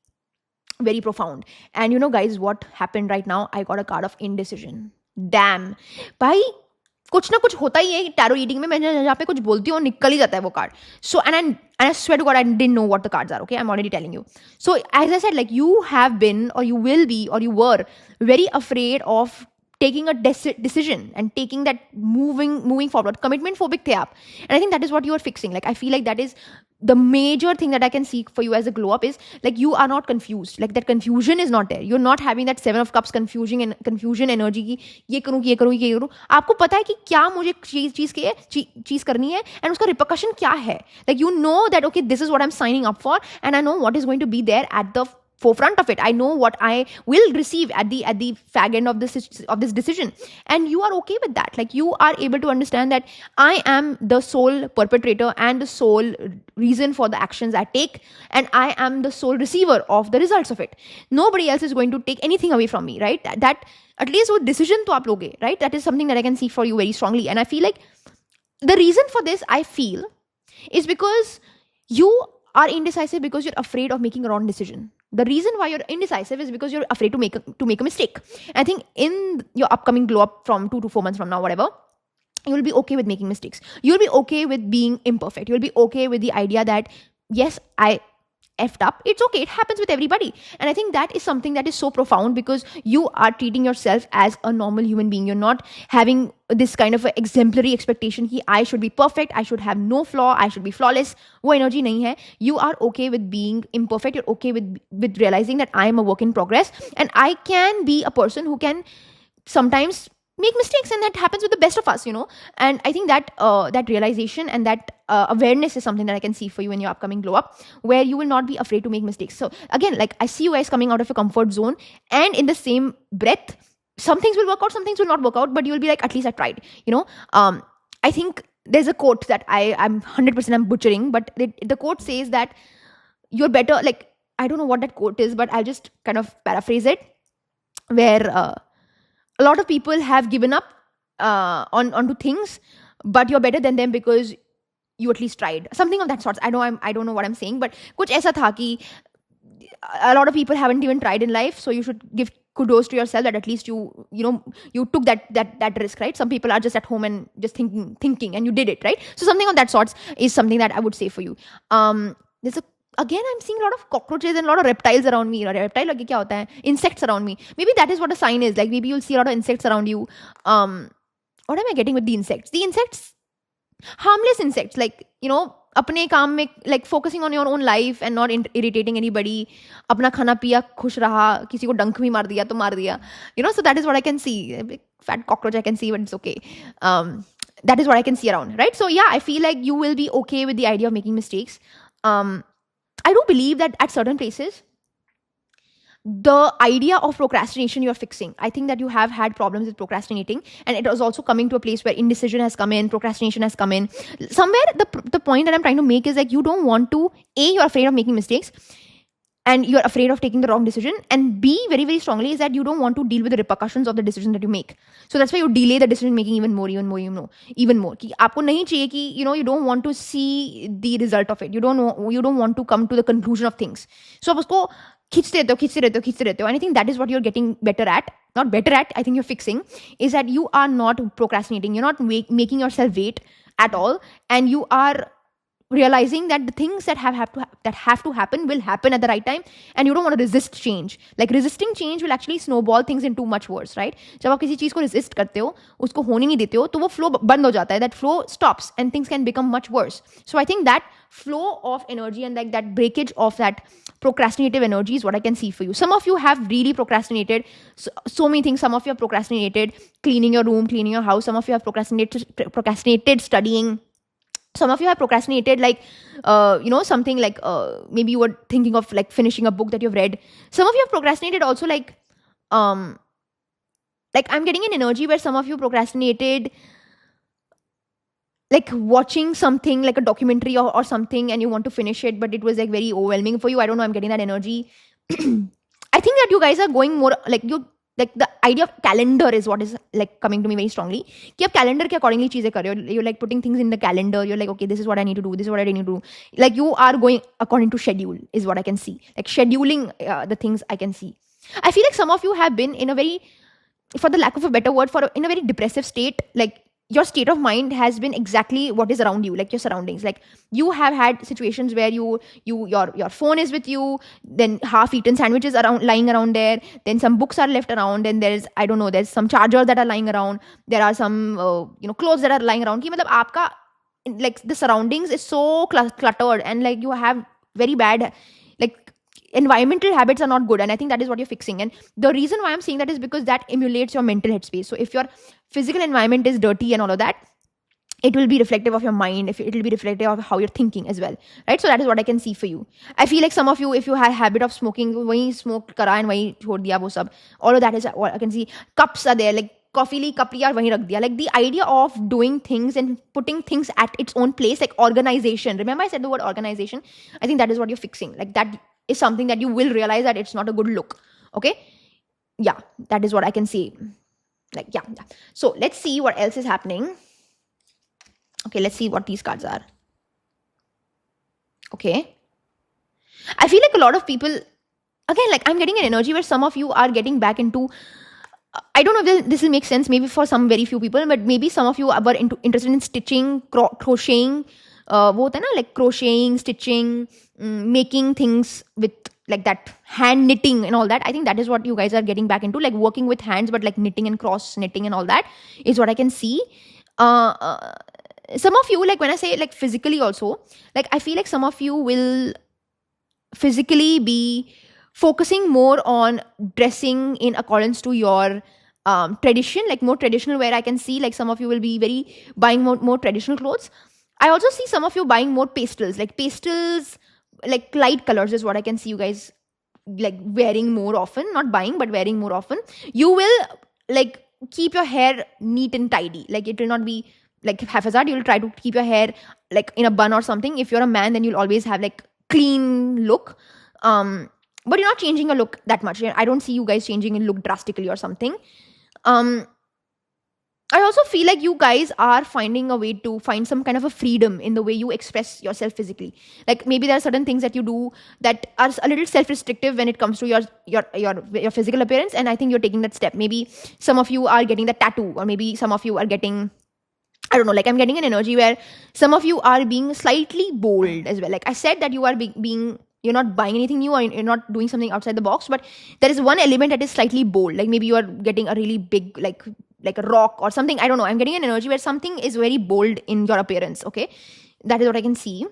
very profound. And you know, guys, what happened right now? I got a card of indecision. Damn. भाई कुछ ना कुछ होता ही है tarot reading में. मैं जहाँ पे कुछ बोलती हूँ निकल ही जाता है वो card. So and I swear to God, I didn't know what the cards are. Okay, I'm already telling you. So as I said, like, you have been, or you will be, or you were very afraid of taking a decision and taking that moving forward. Commitment phobic the app. And I think that is what you are fixing. Like, I feel like that is the major thing that I can see for you as a glow up is like, you are not confused. Like, that confusion is not there. You're not having that 7 of cups confusion energy की ये करूँ. आपको पता है कि क्या मुझे चीज करनी है and उसका repercussion क्या है. Like, you know that, okay, this is what I'm signing up for, and I know what is going to be there at the forefront of it. I know what I will receive at the fag end of this decision, and you are okay with that. Like, you are able to understand that I am the sole perpetrator and the sole reason for the actions I take, and I am the sole receiver of the results of it. Nobody else is going to take anything away from me, right? That at least with decision to aap loge, right? That is something that I can see for you very strongly. And I feel like the reason for this, I feel, is because you are indecisive because you're afraid of making a wrong decision. The reason why you're indecisive is because you're afraid to make a mistake. I think in your upcoming glow up from 2 to 4 months from now, whatever, you'll be okay with making mistakes. You'll be okay with being imperfect. You'll be okay with the idea that, yes, I effed up. It's okay. It happens with everybody. And I think that is something that is so profound, because you are treating yourself as a normal human being. You're not having this kind of exemplary expectation that I should be perfect, I should have no flaw, I should be flawless. वो energy नहीं है. You are okay with being imperfect. You're okay with realizing that I am a work in progress, and I can be a person who can sometimes make mistakes, and that happens with the best of us, you know. And I think that that realization and that awareness is something that I can see for you in your upcoming glow up, where you will not be afraid to make mistakes. So again, like, I see you guys coming out of your comfort zone, and in the same breath, some things will work out, some things will not work out, but you'll be like, at least I tried, you know. I think there's a quote that I'm 100% I'm butchering, but the quote says that you're better, like, I don't know what that quote is, but I'll just kind of paraphrase it, where a lot of people have given up onto things, but you're better than them because you at least tried. Something of that sort. I don't know what I'm saying, but kuch aisa tha ki a lot of people haven't even tried in life, so you should give kudos to yourself that at least you took that risk, right? Some people are just at home and just thinking, and you did it, right? So something of that sort is something that I would say for you. Again, I'm seeing a lot of cockroaches and a lot of reptiles around me. Reptile like kya hota hai? Insects around me. Maybe that is what a sign is. Like, maybe you'll see a lot of insects around you. What am I getting with the insects? The insects, harmless insects, like, you know, अपने काम में, like, focusing on your own life and not irritating anybody. अपना खाना पिया, खुश रहा, किसी को डंक भी मार दिया तो मार दिया. You know, so that is what I can see. A big fat cockroach I can see, but it's okay. That is what I can see around, right? So yeah, I feel like you will be okay with the idea of making mistakes. I do believe that at certain places, the idea of procrastination you're fixing. I think that you have had problems with procrastinating, and it was also coming to a place where indecision has come in, procrastination has come in. Somewhere the point that I'm trying to make is like, you don't want to, A, you're afraid of making mistakes, and you're afraid of taking the wrong decision, and B, very, very strongly, is that you don't want to deal with the repercussions of the decision that you make. So that's why you delay the decision making even more. कि आपको नहीं चाहिए कि, you know, you don't want to see the result of it. You don't want to come to the conclusion of things. So आप उसको खींचते रहते हो. And I think that is what you're getting better at. Not better at, I think you're fixing, is that you are not procrastinating. You're not making yourself wait at all, and you are realizing that the things that have to happen will happen at the right time, and you don't want to resist change. Like resisting change will actually snowball things into much worse, right? जब आप किसी चीज को resist करते हो, उसको होने नहीं देते हो, तो वो flow बंद हो जाता है. That flow stops and things can become much worse. So I think that flow of energy and like that breakage of that procrastinative energy is what I can see for you. Some of you have really procrastinated so many things. Some of you have procrastinated cleaning your room, cleaning your house. Some of you have procrastinated studying. Some of you have procrastinated like something like maybe you were thinking of like finishing a book that you've read. Some of you have procrastinated also like I'm getting an energy where some of you procrastinated like watching something like a documentary or something, and you want to finish it, but it was like very overwhelming for you. I don't know, I'm getting that energy. I think that you guys are going more like like the idea of calendar is what is like coming to me very strongly. कि आप calendar के accordingly चीजें कर रहे हो. You're like putting things in the calendar. You're like, okay, this is what I need to do. This is what I need to do. Like you are going according to schedule is what I can see. Like scheduling the things I can see. I feel like some of you have been in a very, for the lack of a better word, in a very depressive state. Like your state of mind has been exactly what is around you, like your surroundings. Like you have had situations where your phone is with you, then half-eaten sandwiches lying around there, then some books are left around, and there's some chargers that are lying around, there are some clothes that are lying around. Ki matlab aapka like the surroundings is so cluttered, and like you have very bad like environmental habits are not good, and I think that is what you're fixing. And the reason why I'm saying that is because that emulates your mental headspace. So if your physical environment is dirty and all of that, it will be reflective of your mind. If it will be reflective of how you're thinking as well, right? So that is what I can see for you. I feel like some of you, if you have a habit of smoking, wahi smoke kara and wahi chhod diya, wo sab, all of that is what I can see. Cups are there, like coffee li cup liya wahi rakh diya. Like the idea of doing things and putting things at its own place, like organization. Remember I said the word organization? I think that is what you're fixing. Like that is something that you will realize that it's not a good look. Okay? Yeah, that is what I can see. Like, yeah. So let's see what else is happening. Okay, let's see what these cards are. Okay. I feel like a lot of people, again, like I'm getting an energy where some of you are getting back into, I don't know if this will make sense, maybe for some very few people, but maybe some of you are interested in stitching, crocheting, like crocheting, stitching, making things with like that hand knitting and all that. I think that is what you guys are getting back into, like working with hands, but like knitting and cross knitting and all that is what I can see. Some of you, like when I say like physically also, like I feel like some of you will physically be focusing more on dressing in accordance to your tradition, like more traditional, where I can see like some of you will be buying more traditional clothes. I also see some of you buying more pastels, like light colors is what I can see you guys like wearing more often, not buying, but wearing more often. You will like keep your hair neat and tidy. Like it will not be like haphazard. You'll try to keep your hair like in a bun or something. If you're a man, then you'll always have like clean look. But you're not changing your look that much. I don't see you guys changing your look drastically or something. I also feel like you guys are finding a way to find some kind of a freedom in the way you express yourself physically. Like maybe there are certain things that you do that are a little self-restrictive when it comes to your physical appearance, and I think you're taking that step. Maybe some of you are getting the tattoo, or maybe some of you are getting, I don't know, like I'm getting an energy where some of you are being slightly bold as well. Like I said that you are you're not buying anything new, or you're not doing something outside the box, but there is one element that is slightly bold. Like maybe you are getting a really big like a rock or something. I don't know. I'm getting an energy where something is very bold in your appearance. Okay. That is what I can see.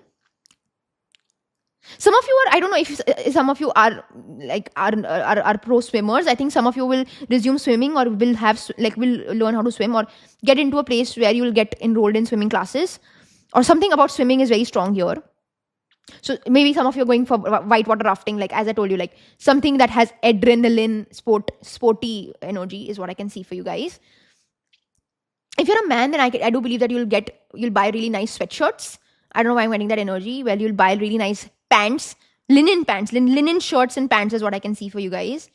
Some of you are, I don't know if some of you are like are pro swimmers. I think some of you will resume swimming, or will learn how to swim, or get into a place where you will get enrolled in swimming classes, or something about swimming is very strong here. So maybe some of you are going for whitewater rafting, like as I told you, like something that has adrenaline, sporty energy is what I can see for you guys. If you're a man, then I do believe that you'll buy really nice sweatshirts. I don't know why I'm getting that energy. Well, you'll buy really nice pants, linen shirts and pants is what I can see for you guys.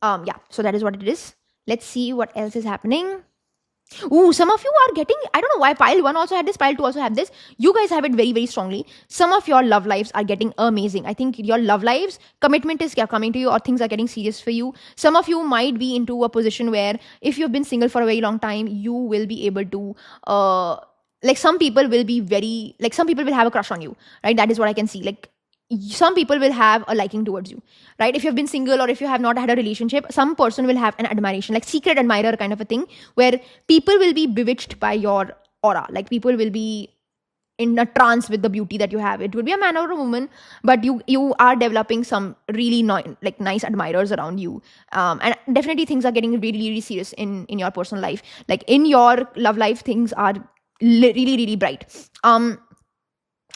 Yeah, so that is what it is. Let's see what else is happening. Ooh, some of you are getting, I don't know why pile 1 also had this, pile 2 also have this. You guys have it very, very strongly. Some of your love lives are getting amazing. I think your love lives, commitment is coming to you, or things are getting serious for you. Some of you might be into a position where if you've been single for a very long time, you will be able to like some people will be very, like some people will have a crush on you, right? That is what I can see. Like some people will have a liking towards you, right? If you've been single or if you have not had a relationship, some person will have an admiration, like secret admirer kind of a thing, where people will be bewitched by your aura. Like people will be in a trance with the beauty that you have. It will be a man or a woman, but you are developing some really like nice admirers around you, and definitely things are getting really, really serious in your personal life. Like in your love life, things are really, really bright. I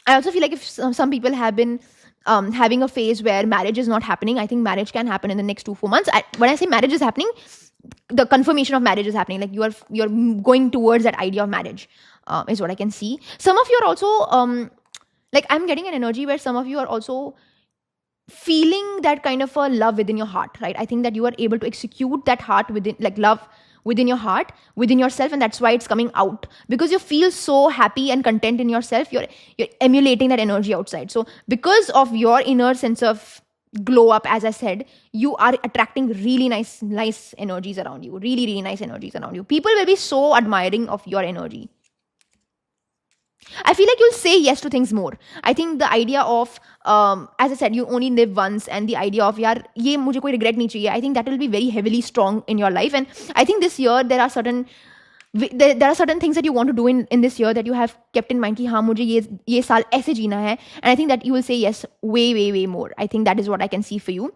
also feel like if some people have been having a phase where marriage is not happening, I think marriage can happen in the next 2-4 months. When I say marriage is happening, the confirmation of marriage is happening. Like you're going towards that idea of marriage, is what I can see. Some of you are also like, I'm getting an energy where some of you are also feeling that kind of a love within your heart, right? I think that you are able to execute that heart within, like love within your heart, within yourself, and that's why it's coming out, because you feel so happy and content in yourself. You're emulating that energy outside. So because of your inner sense of glow up, as I said, you are attracting really nice energies around you. Really, really nice energies around you. People will be so admiring of your energy. I feel like you'll say yes to things more. I think the idea of, as I said, you only live once, and the idea of, yaar, ye mujhe koi regret nahi chahiye, I think that will be very heavily strong in your life. And I think this year there are certain things that you want to do in this year that you have kept in mind ki haan mujhe ye saal aise jeena hai, and I think that you will say yes way more. I think that is what I can see for you.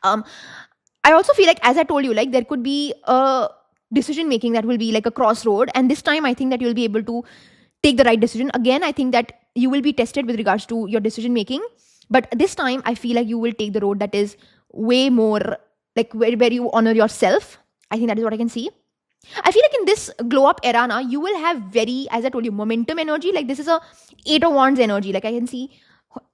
I also feel like, as I told you, like there could be a decision making that will be like a crossroad, and this time I think that you'll be able to take the right decision. Again, I think that you will be tested with regards to your decision making, but this time I feel like you will take the road that is way more like where you honor yourself. I think that is what I can see. I feel like in this glow up era now, you will have very, as I told you, momentum energy. Like this is a 8 of Wands energy. Like I can see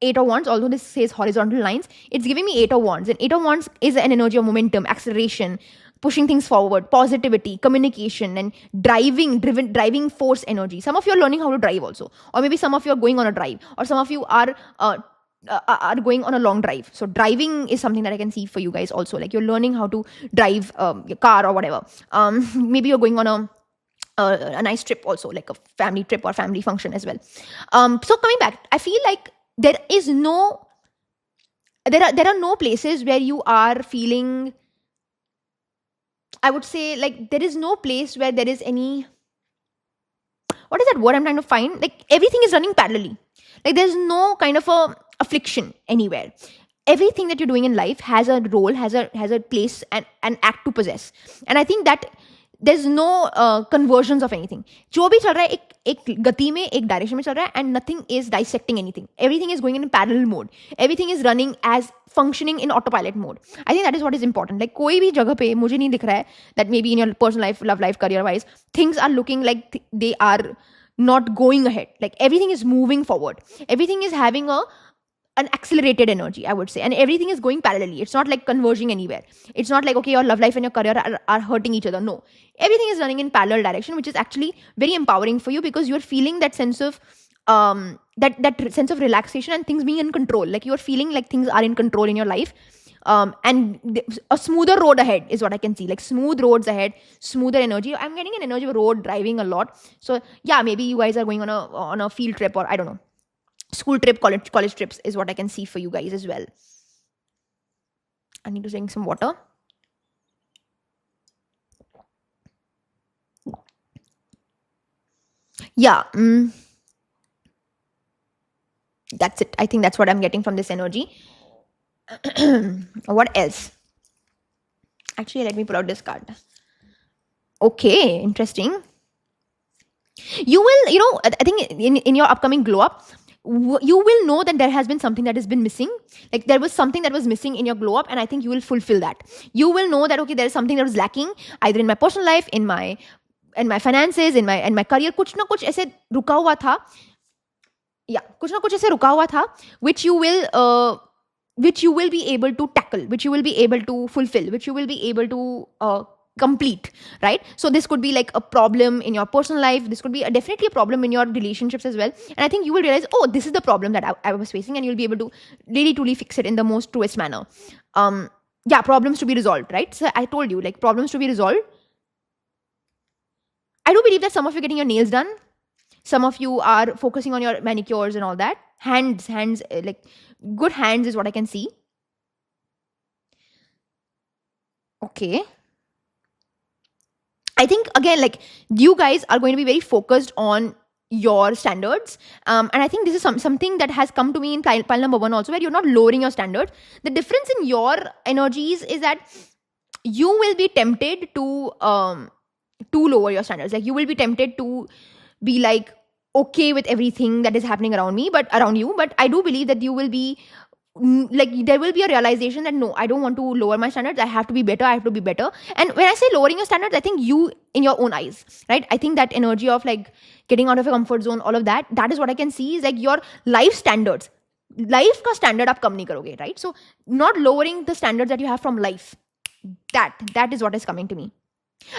8 of Wands, although this says horizontal lines, it's giving me 8 of Wands, and 8 of Wands is an energy of momentum, acceleration, pushing things forward, positivity, communication, and driving force energy. Some of you are learning how to drive also, or maybe some of you are going on a drive, or some of you are going on a long drive. So driving is something that I can see for you guys also. Like you're learning how to drive your car or whatever. Maybe you're going on a nice trip also, like a family trip or family function as well. So coming back, I feel like there are no places where you are feeling, I would say, like there is no place where there is any, what is that word I'm trying to find? Like everything is running parallelly. Like there's no kind of a affliction anywhere. Everything that you're doing in life has a role, has a place and an act to possess. And I think that there's no conversions of anything. जो भी चल रहा है एक गति में, एक direction में चल रहा है, and nothing is dissecting anything. Everything is going in parallel mode. Everything is running as functioning in autopilot mode. I think that is what is important. Like कोई भी जगह पे मुझे नहीं दिख रहा है that maybe in your personal life, love life, career wise, things are looking like they are not going ahead. Like everything is moving forward. Everything is having an accelerated energy, I would say, and everything is going parallelly. It's not like converging anywhere. It's not like, okay, your love life and your career are hurting each other. No, everything is running in parallel direction, which is actually very empowering for you, because you're feeling that sense of that sense of relaxation and things being in control. Like you're feeling like things are in control in your life, and a smoother road ahead is what I can see. Like smooth roads ahead, smoother energy. I'm getting an energy of road driving a lot. So yeah, maybe you guys are going on a field trip, or I don't know, school trip, college trips is what I can see for you guys as well. I need to drink some water. Yeah, that's it. I think that's what I'm getting from this energy. What else? Actually, let me pull out this card. Okay, interesting. You will, I think in your upcoming glow up, you will know that there has been something that has been missing. Like there was something that was missing in your glow up, and I think you will fulfill that. You will know that, okay, there is something that was lacking either in my personal life, in my finances, in my career. कुछ ना कुछ ऐसे रुका हुआ था. Yeah, कुछ ना कुछ ऐसे रुका हुआ था, which you will be able to tackle, which you will be able to fulfill, which you will be able to complete, right? So this could be like a problem in your personal life. This could be definitely a problem in your relationships as well. And I think you will realize, oh, this is the problem that I was facing, and you'll be able to really truly fix it in the most truest manner. Yeah, problems to be resolved, right? So I told you, like problems to be resolved. I do believe that some of you are getting your nails done. Some of you are focusing on your manicures and all that. Hands, like good hands is what I can see. Okay. I think again, like you guys are going to be very focused on your standards. And I think this is something that has come to me in pile number 1 also, where you're not lowering your standards. The difference in your energies is that you will be tempted to lower your standards. Like you will be tempted to be like okay with everything that is happening around you. But I do believe that you will be like, there will be a realization that no, I don't want to lower my standards. I have to be better. And when I say lowering your standards, I think you in your own eyes, right? I think that energy of like getting out of your comfort zone, all of that is what I can see is like your life standards. Life ka standard aap kam nahi karoge, right? So not lowering the standards that you have from life. That is what is coming to me.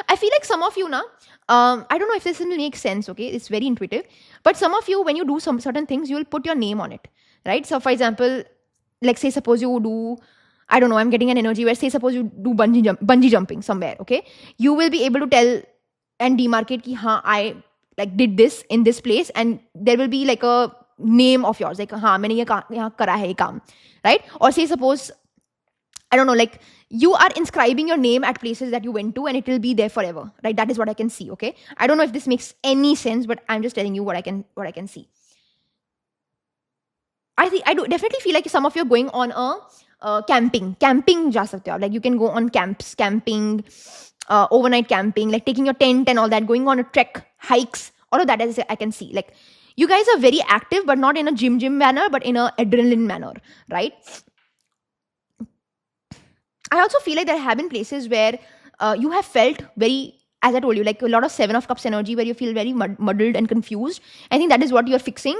I feel like some of you now, I don't know if this will make sense, okay? It's very intuitive. But some of you, when you do some certain things, you will put your name on it, right? So for example, like say suppose you do, I don't know, I'm getting an energy where say suppose you do bungee jumping somewhere, okay? You will be able to tell and demarcate ki haan, I like did this in this place, and there will be like a name of yours, like haan, maine ye yahan kara hai ye kaam, right? Or say suppose, I don't know, like you are inscribing your name at places that you went to, and it will be there forever, right? That is what I can see, okay? I don't know if this makes any sense, but I'm just telling you what I can see. I do definitely feel like some of you are going on a camping ja sakte ho. Like you can go on camps, camping, overnight camping, like taking your tent and all that, going on a trek, hikes, all of that I can see. Like you guys are very active, but not in a gym manner, but in a adrenaline manner, right? I also feel like there have been places where you have felt very, as I told you, like a lot of 7 of Cups energy where you feel very muddled and confused. I think that is what you're fixing.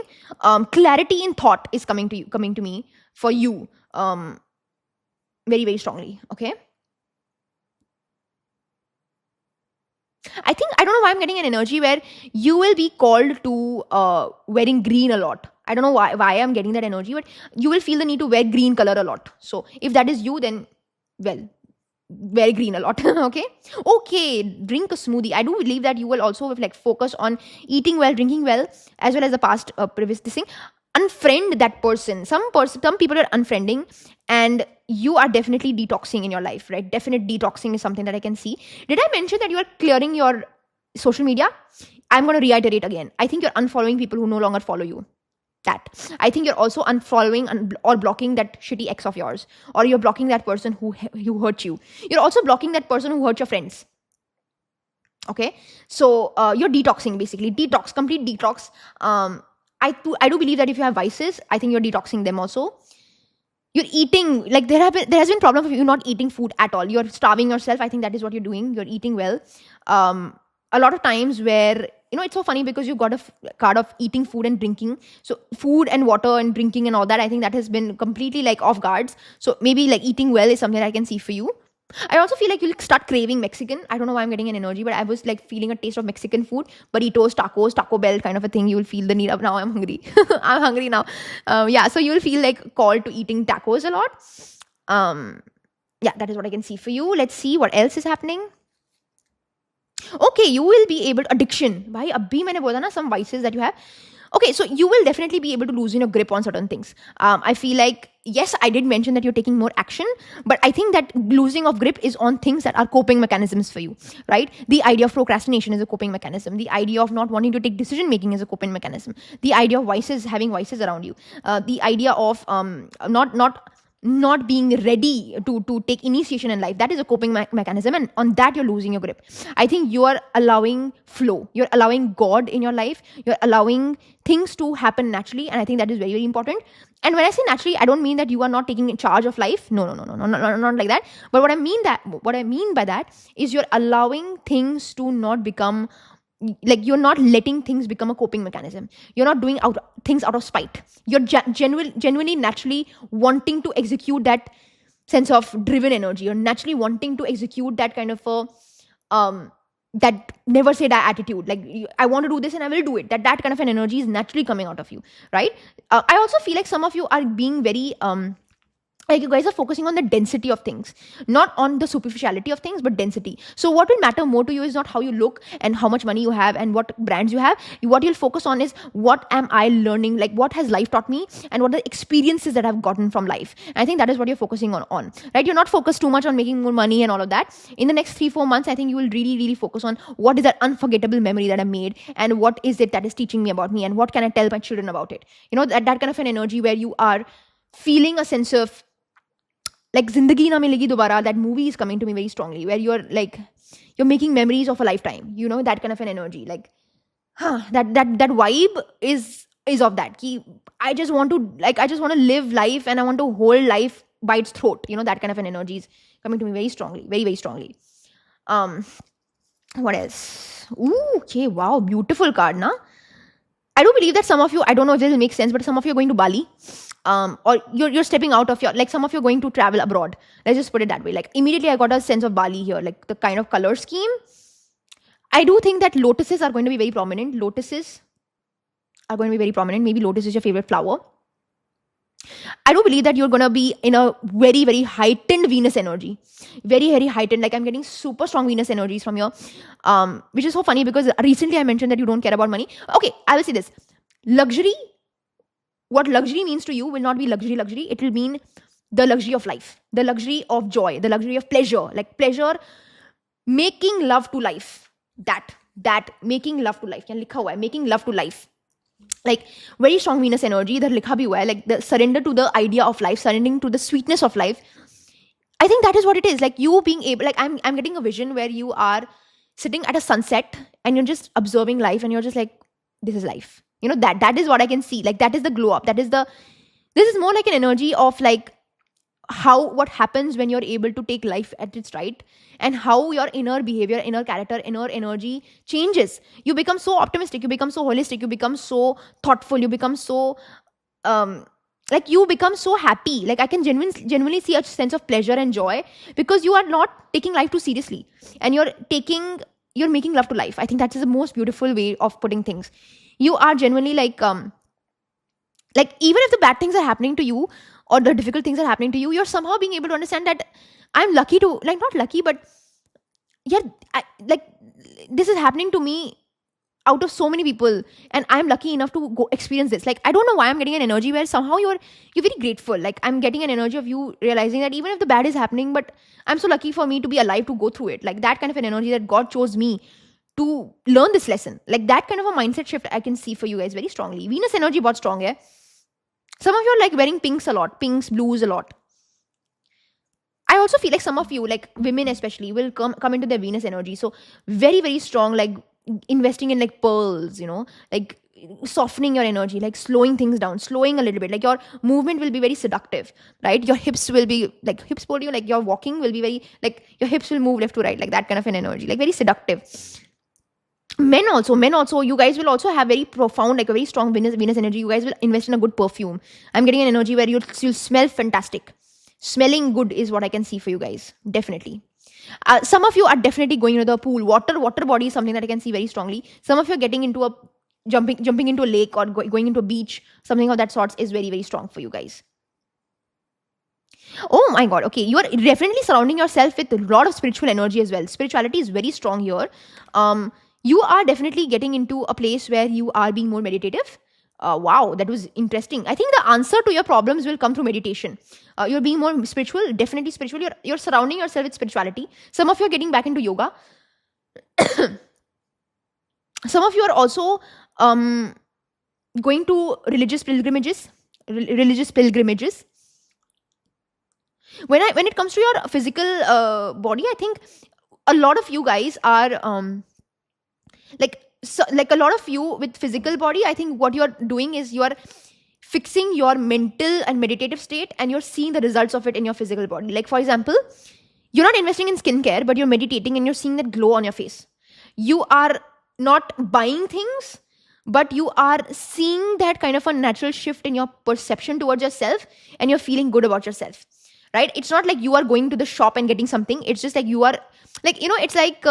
Clarity in thought is coming to me for you very, very strongly. Okay. I think, I don't know why I'm getting an energy where you will be called to wearing green a lot. I don't know why I'm getting that energy, but you will feel the need to wear green color a lot. So if that is you, then, well, wear green a lot. Okay, drink a smoothie. I do believe that you will also like focus on eating well, drinking well, as well as the past previous this thing. Unfriend that person. Some people are unfriending, and you are definitely detoxing in your life, right? Definite detoxing is something that I can see. Did I mention that you are clearing your social media? I'm going to reiterate again. I think you're unfollowing people who no longer follow you. That I think you're also unfollowing or blocking that shitty ex of yours, or you're blocking that person who hurt you. You're also blocking that person who hurt your friends. Okay, so you're detoxing, basically. Complete detox. I do believe that if you have vices, I think you're detoxing them also. You're eating, like there has been problem of you not eating food at all. You're starving yourself. I think that is what you're doing. You're eating well. A lot of times where, it's so funny because you got a card of eating food and drinking. So food and water and drinking and all that, I think that has been completely like off guards. So maybe like eating well is something I can see for you. I also feel like you'll start craving Mexican. I don't know why I'm getting an energy, but I was like feeling a taste of Mexican food, burritos, tacos, Taco Bell kind of a thing. You will feel the need of, now I'm hungry. I'm hungry now. So you will feel like called to eating tacos a lot. That is what I can see for you. Let's see what else is happening. Okay, you will be able to, addiction. Bhai, abhi maine bola na, some vices that you have. Okay, so you will definitely be able to loosen your grip on certain things. I feel like, yes, I did mention that you're taking more action, but I think that losing of grip is on things that are coping mechanisms for you, right? The idea of procrastination is a coping mechanism. The idea of not wanting to take decision making is a coping mechanism. The idea of having vices around you. The idea of not being ready to take initiation in life, that is a coping mechanism, and on that you're losing your grip. I think you are allowing flow, you're allowing God in your life, you're allowing things to happen naturally, and I think that is very, very important. And when I say naturally, I don't mean that you are not taking charge of life. No, not like that. But what I mean by that is you're allowing things to not become, like, you're not letting things become a coping mechanism. You're not doing things out of spite. You're genuinely, naturally wanting to execute that sense of driven energy. You're naturally wanting to execute that kind of that never say die attitude. Like, I want to do this and I will do it. That kind of an energy is naturally coming out of you, right? I also feel like some of you are being very, like you guys are focusing on the density of things, not on the superficiality of things, but density. So what will matter more to you is not how you look and how much money you have and what brands you have. What you'll focus on is, what am I learning, like what has life taught me, and what are the experiences that I've gotten from life. And I think that is what you're focusing on, right? You're not focused too much on making more money and all of that. In the next 3-4 months, I think you will really focus on what is that unforgettable memory that I made, and what is it that is teaching me about me, and what can I tell my children about it. That kind of an energy where you are feeling a sense of like Zindagi Na Milegi Dobara. That movie is coming to me very strongly, where you're making memories of a lifetime, that kind of an energy. Like, that vibe is of that. I just want to live life, and I want to hold life by its throat. That kind of an energy is coming to me very strongly, very strongly. What else? Ooh, okay, wow, beautiful card, na? I do believe that some of you, I don't know if this will make sense, but some of you are going to Bali. Or you're stepping out of your, like some of you are going to travel abroad. Let's just put it that way. Like immediately I got a sense of Bali here, like the kind of color scheme. I do think that lotuses are going to be very prominent. Maybe lotus is your favorite flower. I do believe that you're going to be in a very, very heightened Venus energy. Very, very heightened. Like I'm getting super strong Venus energies from here. Which is so funny because recently I mentioned that you don't care about money. Okay, I will say this. Luxury, what luxury means to you will not be luxury. It will mean the luxury of life, the luxury of joy, the luxury of pleasure. Like pleasure, making love to life. That making love to life. Yahan likha hua hai, making love to life. Like very strong Venus energy. Idhar likha bhi hua hai, like the surrender to the idea of life, surrendering to the sweetness of life. I think that is what it is. Like you being able, like I'm getting a vision where you are sitting at a sunset and you're just observing life, and you're just like, this is life. That is what I can see. Like that is the glow up. This is more like an energy of like what happens when you're able to take life at its right, and how your inner behavior, inner character, inner energy changes. You become so optimistic, you become so holistic, you become so thoughtful, you become so like you become so happy. Like I can genuinely see a sense of pleasure and joy, because you are not taking life too seriously, and you're making love to life. I think that is the most beautiful way of putting things. You are genuinely like even if the bad things are happening to you, or the difficult things are happening to you, you're somehow being able to understand that I'm lucky to, like not lucky, but yeah, this is happening to me out of so many people, and I'm lucky enough to go experience this. Like I don't know why I'm getting an energy where somehow you're very grateful. Like I'm getting an energy of you realizing that even if the bad is happening, but I'm so lucky for me to be alive to go through it. Like that kind of an energy that God chose me to learn this lesson. Like that kind of a mindset shift I can see for you guys very strongly. Venus energy बहुत strong है. Some of you are like wearing pinks a lot, pinks, blues a lot. I also feel like some of you, like women especially, will come into their Venus energy. So very, very strong, like investing in like pearls, like softening your energy, like slowing things down, slowing a little bit. Like your movement will be very seductive, right? Your hips will be like like your walking will be very, like your hips will move left to right, like that kind of an energy, like very seductive. Men also, you guys will also have very profound, like a very strong Venus energy. You guys will invest in a good perfume. I'm getting an energy where you'll smell fantastic. Smelling good is what I can see for you guys. Definitely. Some of you are definitely going into the pool. Water body is something that I can see very strongly. Some of you are getting into a jumping into a lake, or going into a beach. Something of that sort is very, very strong for you guys. Oh my God. Okay. You are definitely surrounding yourself with a lot of spiritual energy as well. Spirituality is very strong here. You are definitely getting into a place where you are being more meditative. Wow, that was interesting. I think the answer to your problems will come through meditation. You're being more spiritual, definitely spiritual. You're surrounding yourself with spirituality. Some of you are getting back into yoga. Some of you are also going to religious pilgrimages. When it comes to your physical body, I think a lot of you guys are like a lot of you with physical body, I think what you're doing is you're fixing your mental and meditative state, and you're seeing the results of it in your physical body. Like for example, you're not investing in skincare, but you're meditating and you're seeing that glow on your face. You are not buying things, but you are seeing that kind of a natural shift in your perception towards yourself, and you're feeling good about yourself, right? It's not like you are going to the shop and getting something. It's just like you are like, it's like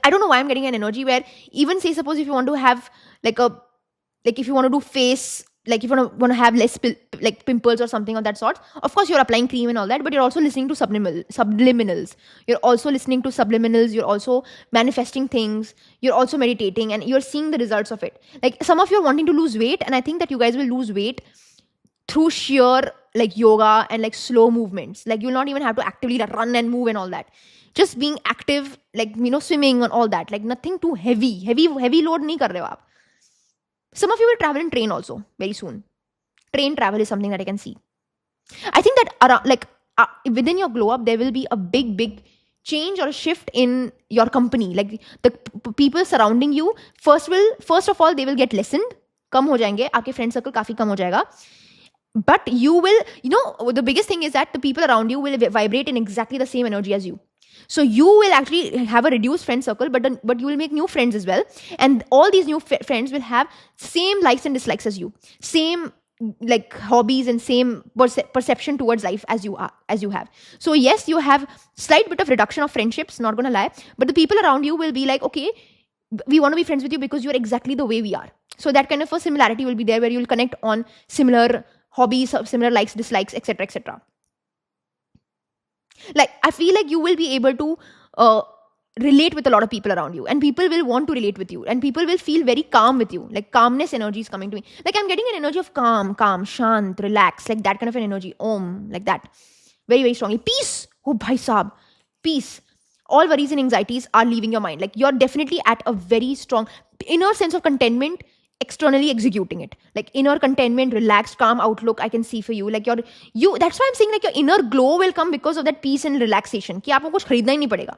I don't know why I'm getting an energy where, even say suppose if you want to have if you want to do face like if you want to have less like pimples or something of that sort, of course you're applying cream and all that, but you're also listening to subliminals. You're also listening to subliminals. You're also manifesting things. You're also meditating, and you're seeing the results of it. Like some of you are wanting to lose weight, and I think that you guys will lose weight through sheer like yoga and like slow movements. Like you'll not even have to actively run and move and all that. Just being active, like, swimming and all that. Like nothing too heavy load nahi kar rahe ho aap. Some of you will travel in train also very soon. Train travel is something that I can see. I think that around, within your glow up, there will be a big change or a shift in your company. Like the people surrounding you, first of all, they will get lessened. Kam ho jayenge. Aapke friend circle काफी कम हो जाएगा. But you will, the biggest thing is that the people around you will vibrate in exactly the same energy as you. So you will actually have a reduced friend circle, but you will make new friends as well. And all these new friends will have same likes and dislikes as you, same like hobbies and same perception towards life as you have. So yes, you have slight bit of reduction of friendships, not gonna lie, but the people around you will be like, okay, we want to be friends with you because you're exactly the way we are. So that kind of a similarity will be there where you'll connect on similar hobbies, similar likes, dislikes, etc., etc. Like I feel like you will be able to relate with a lot of people around you, and people will want to relate with you, and people will feel very calm with you. Like calmness energy is coming to me. Like I'm getting an energy of calm, shant, relax, like that kind of an energy. Om, like that. Very strongly. Peace. Oh, bhai sahab. Peace. All worries and anxieties are leaving your mind. Like you're definitely at a very strong inner sense of contentment, externally executing it. Like inner contentment, relaxed, calm outlook I can see for you. Like you that's why I'm saying like your inner glow will come because of that peace and relaxation. Ki aapko kuch kharidna hi nahi padega.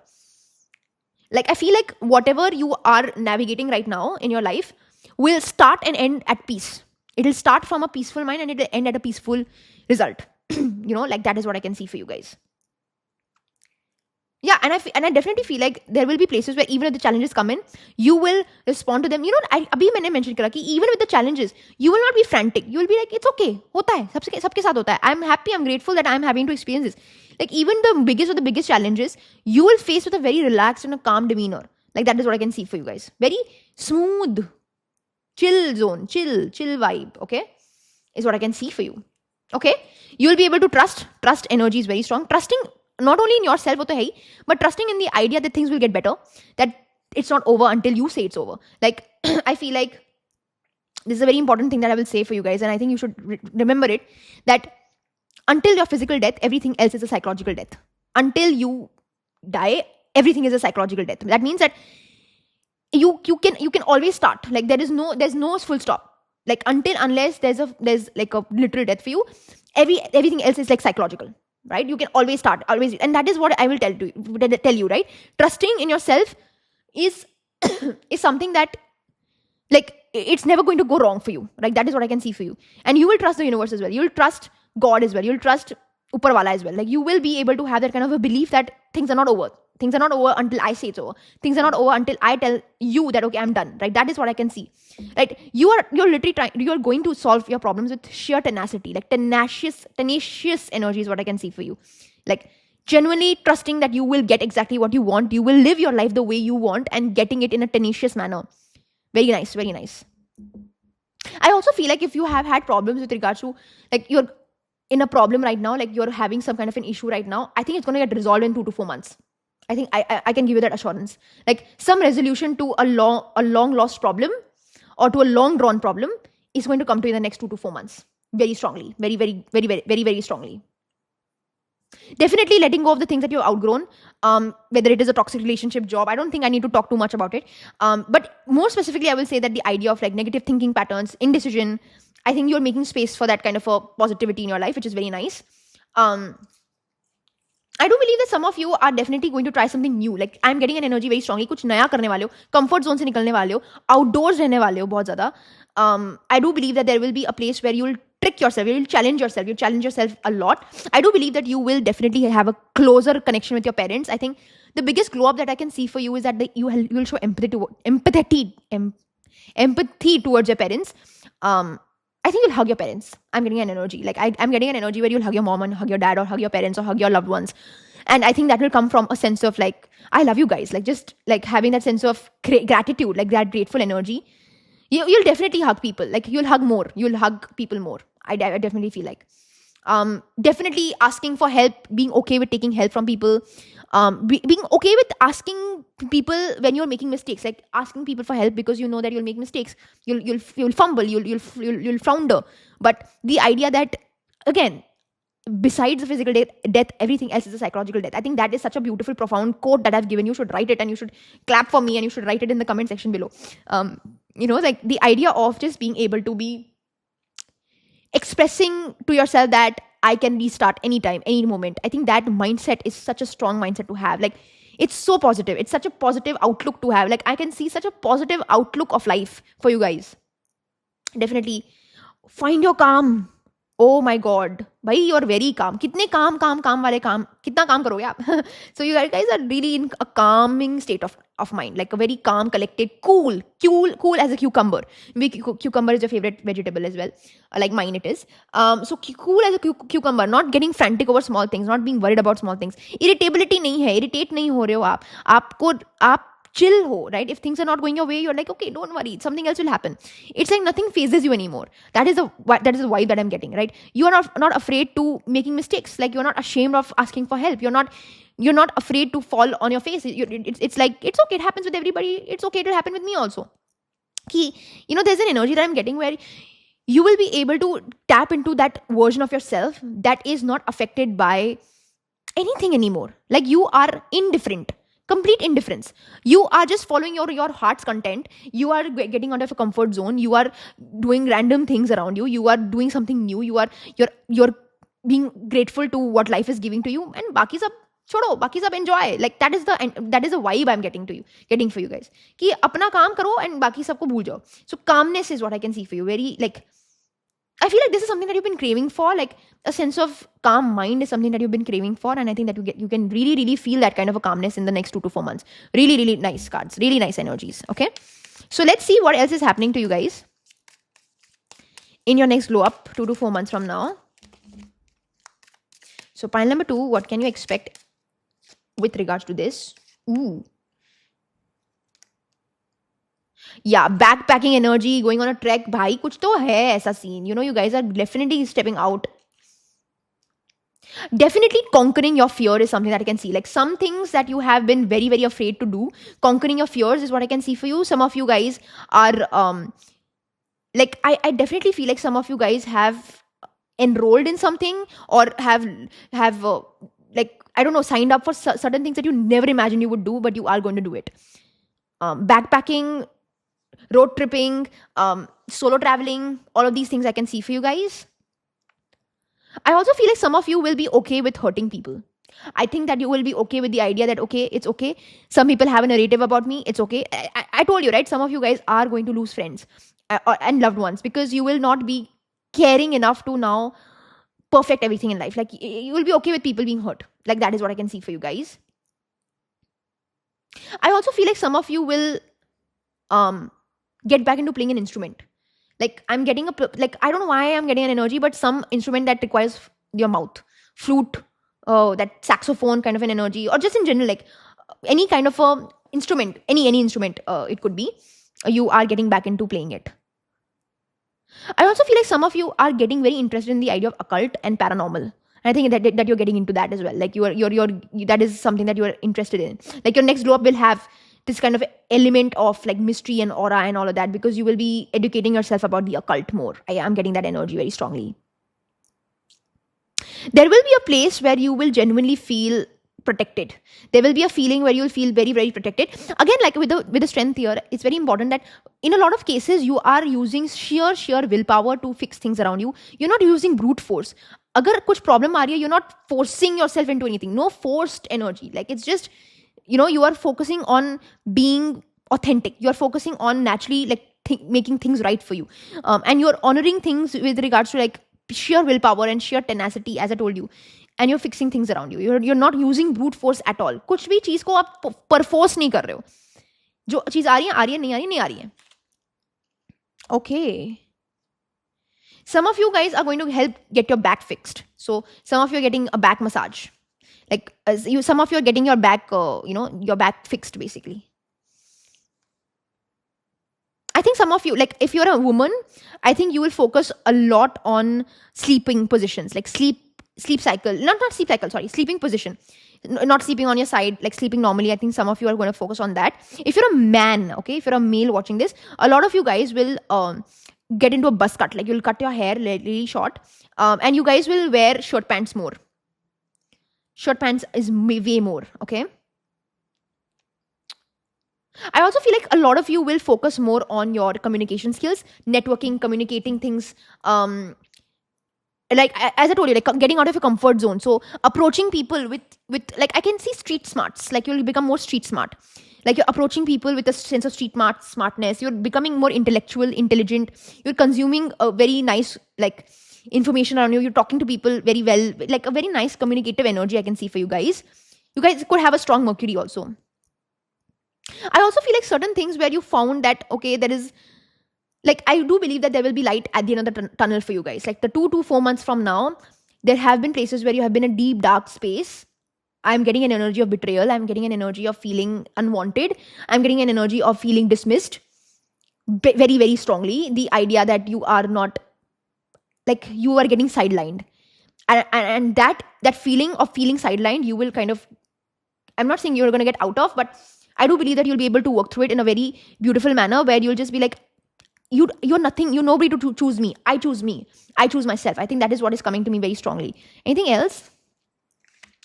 Like I feel like whatever you are navigating right now in your life will start and end at peace. It will start from a peaceful mind and it will end at a peaceful result. Like that is what I can see for you guys. Yeah, and I definitely feel like there will be places where even if the challenges come in, you will respond to them. Abhi maine mention kara ki even with the challenges, you will not be frantic. You will be like, it's okay, hota hai, sabke saath hota hai. I'm happy, I'm grateful that I'm having to experience this. Like even the biggest challenges, you will face with a very relaxed and a calm demeanor. Like that is what I can see for you guys. Very smooth, chill zone, chill vibe. Okay, is what I can see for you. Okay, you will be able to trust. Trust energy is very strong. Trusting not only in yourself, but trusting in the idea that things will get better, that it's not over until you say it's over. Like, I feel like this is a very important thing that I will say for you guys, and I think you should remember it, that until your physical death, everything else is a psychological death. Until you die, everything is a psychological death. That means that you can always start. Like there's no full stop. Like unless there's like a literal death for you, everything else is like psychological. Right? You can always start, always. And that is what I will tell you, right? Trusting in yourself is something that, like, it's never going to go wrong for you. Like, that is what I can see for you. And you will trust the universe as well. You'll trust God as well. You'll trust Upar Wala as well. Like, you will be able to have that kind of a belief that things are not over. Things are not over until I say it's over. Things are not over until I tell you that, okay, I'm done. Right? That is what I can see. Right? You're literally you're going to solve your problems with sheer tenacity. Like tenacious energy is what I can see for you. Like genuinely trusting that you will get exactly what you want. You will live your life the way you want and getting it in a tenacious manner. Very nice. Very nice. I also feel like if you have had problems with regards to, like, you're in a problem right now, like you're having some kind of an issue right now, I think it's going to get resolved in 2 to 4 months. I think I can give you that assurance. Like some resolution to a long lost problem or to a long drawn problem is going to come to you in the next 2 to 4 months. Very strongly. Very strongly. Definitely letting go of the things that you've outgrown, whether it is a toxic relationship, job. I don't think I need to talk too much about it. But more specifically, I will say that the idea of like negative thinking patterns, indecision, I think you're making space for that kind of a positivity in your life, which is very nice. I do believe that some of you are definitely going to try something new. Like I'm getting an energy very strongly. कुछ नया करने वाले हो, comfort zone से निकलने वाले हो, outdoors रहने वाले हो बहुत ज़्यादा. I do believe that there will be a place where you will trick yourself, you will challenge yourself. You challenge yourself a lot. I do believe that you will definitely have a closer connection with your parents. I think the biggest glow up that I can see for you is that you will show empathy towards your parents. I think you'll hug your parents. I'm getting an energy. Like I'm getting an energy where you'll hug your mom and hug your dad or hug your parents or hug your loved ones. And I think that will come from a sense of like, I love you guys. Like just like having that sense of gratitude, like that grateful energy. You'll definitely hug people. Like, you'll hug more. You'll hug people more. I definitely feel like. Definitely asking for help, being okay with taking help from people, being okay with asking people when you're making mistakes, like asking people for help because you know that you'll make mistakes, you'll fumble, you'll flounder. But the idea that, again, besides the physical death, everything else is a psychological death. I think that is such a beautiful, profound quote that I've given. You should write it, and you should clap for me, and you should write it in the comment section below. Like the idea of just being able to be expressing to yourself that I can restart anytime, any moment. I think that mindset is such a strong mindset to have. Like, it's so positive. It's such a positive outlook to have. Like, I can see such a positive outlook of life for you guys. Definitely find your calm. Oh my God, bhai, you're very calm. Kitne calm wale calm. Kitna calm karoge aap? So you guys are really in a calming state of mind, like a very calm, collected, cool as a cucumber. Maybe cucumber is your favorite vegetable as well, like mine it is. So cool as a cucumber, not getting frantic over small things, not being worried about small things. Irritability nahi hai, irritate nahi ho rahe ho aap chill ho, right? If things are not going your way, you're like, okay, don't worry, something else will happen. It's like nothing phases you anymore. That is the vibe that I'm getting, right? You are not afraid to making mistakes. Like, you're not ashamed of asking for help. You're not afraid to fall on your face. It's like, it's okay, it happens with everybody. It's okay, it'll happen with me also. There's an energy that I'm getting where you will be able to tap into that version of yourself that is not affected by anything anymore. Like, you are indifferent, complete indifference. You are just following your heart's content. You are getting out of a comfort zone. You are doing random things around you. You are doing something new. You're being grateful to what life is giving to you, and baki sab छोड़ो, बाकी सब enjoy. Like, that is the vibe I'm getting for you guys. कि अपना काम करो and बाकी सबको भूल जाओ. So calmness is what I can see for you. Very, like, I feel like this is something that you've been craving for. Like, a sense of calm mind is something that you've been craving for, and I think that you can really, really feel that kind of a calmness in the next 2 to 4 months. Really, really nice cards, really nice energies. Okay, so let's see what else is happening to you guys in your next glow up 2 to 4 months from now. So pile number 2, what can you expect with regards to this? Ooh. Yeah, backpacking energy, going on a trek. Bhai, kuch to hai aisa scene. You guys are definitely stepping out. Definitely conquering your fear is something that I can see. Like, some things that you have been very, very afraid to do, conquering your fears is what I can see for you. Some of you guys are, like, I definitely feel like some of you guys have enrolled in something, or have like, I don't know, signed up for certain things that you never imagined you would do, but you are going to do it. Backpacking, road tripping, solo traveling, all of these things I can see for you guys. I also feel like some of you will be okay with hurting people. I think that you will be okay with the idea that, okay, it's okay. Some people have a narrative about me. It's okay. I told you, right? Some of you guys are going to lose friends and loved ones, because you will not be caring enough to now perfect everything in life. Like, you will be okay with people being hurt. Like, that is what I can see for you guys. I also feel like some of you will get back into playing an instrument. Like, I'm getting I don't know why I'm getting an energy, but some instrument that requires your mouth. Flute, that saxophone kind of an energy, or just in general, like, any kind of a instrument, any instrument it could be. You are getting back into playing it. I also feel like some of you are getting very interested in the idea of occult and paranormal. And I think that you're getting into that as well. Like, that is something that you are interested in. Like, your next glow up will have this kind of element of, like, mystery and aura and all of that, because you will be educating yourself about the occult more. I am getting that energy very strongly. There will be a place where you will genuinely feel protected. There will be a feeling where you'll feel very, very protected. Again, like with the strength here, it's very important that in a lot of cases you are using sheer willpower to fix things around you. You're not using brute force. Agar kuch problem aa rahi hai, you're not forcing yourself into anything. No forced energy. Like, it's just, you are focusing on being authentic. You're focusing on naturally, like, making things right for you. And you're honoring things with regards to, like, sheer willpower and sheer tenacity, as I told you. And you're fixing things around you. You're not using brute force at all. कुछ भी चीज को आप perforce नहीं कर रहे हो. जो चीज आ रही है, नहीं आ रही है. Okay. Some of you guys are going to help get your back fixed. So some of you are getting a back massage. Like, some of you are getting your back, your back fixed basically. I think some of you, like if you're a woman, I think you will focus a lot on sleeping positions, like sleep cycle, not sleep cycle, sorry, sleeping position. Not sleeping on your side, like sleeping normally. I think some of you are going to focus on that. If you're a man, okay, if you're a male watching this, a lot of you guys will get into a buzz cut, like you'll cut your hair really short, and you guys will wear short pants more. Short pants is way more, okay. I also feel like a lot of you will focus more on your communication skills, networking, communicating things. Like as I told you, like getting out of your comfort zone. So approaching people with like, I can see street smarts. Like you'll become more street smart. Like you're approaching people with a sense of smartness. You're becoming more intellectual, intelligent. You're consuming a very nice like information around you. You're talking to people very well, like a very nice communicative energy I can see for you guys. You guys could have a strong Mercury also. I also feel like certain things where you found that, okay, there is, like, I do believe that there will be light at the end of the tunnel for you guys. Like the 2 to 4 months from now, there have been places where you have been in a deep, dark space. I'm getting an energy of betrayal. I'm getting an energy of feeling unwanted. I'm getting an energy of feeling dismissed very, very strongly. The idea that you are not, like, you are getting sidelined. And that feeling of feeling sidelined, you will kind of, I'm not saying you're going to get out of, but I do believe that you'll be able to work through it in a very beautiful manner where you'll just be like, you're nothing, you're nobody to choose me. I choose myself. I think that is what is coming to me very strongly. Anything else?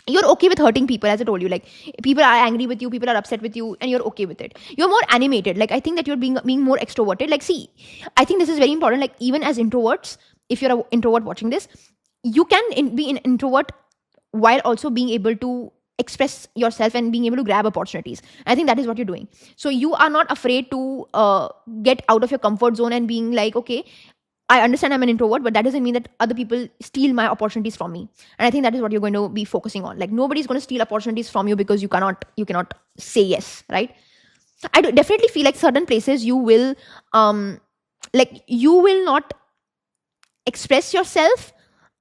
You're okay with hurting people, as I told you. Like people are angry with you, people are upset with you, and you're okay with it. You're more animated. Like I think that you're being more extroverted. Like, see, I think this is very important. Like even as introverts, if you're an introvert watching this, you can be an introvert while also being able to express yourself and being able to grab opportunities. I think that is what you're doing. So you are not afraid to get out of your comfort zone and being like, okay, I understand I'm an introvert, but that doesn't mean that other people steal my opportunities from me. And I think that is what you're going to be focusing on. Like nobody's going to steal opportunities from you because you cannot say yes, right? I definitely feel like certain places you will you will not express yourself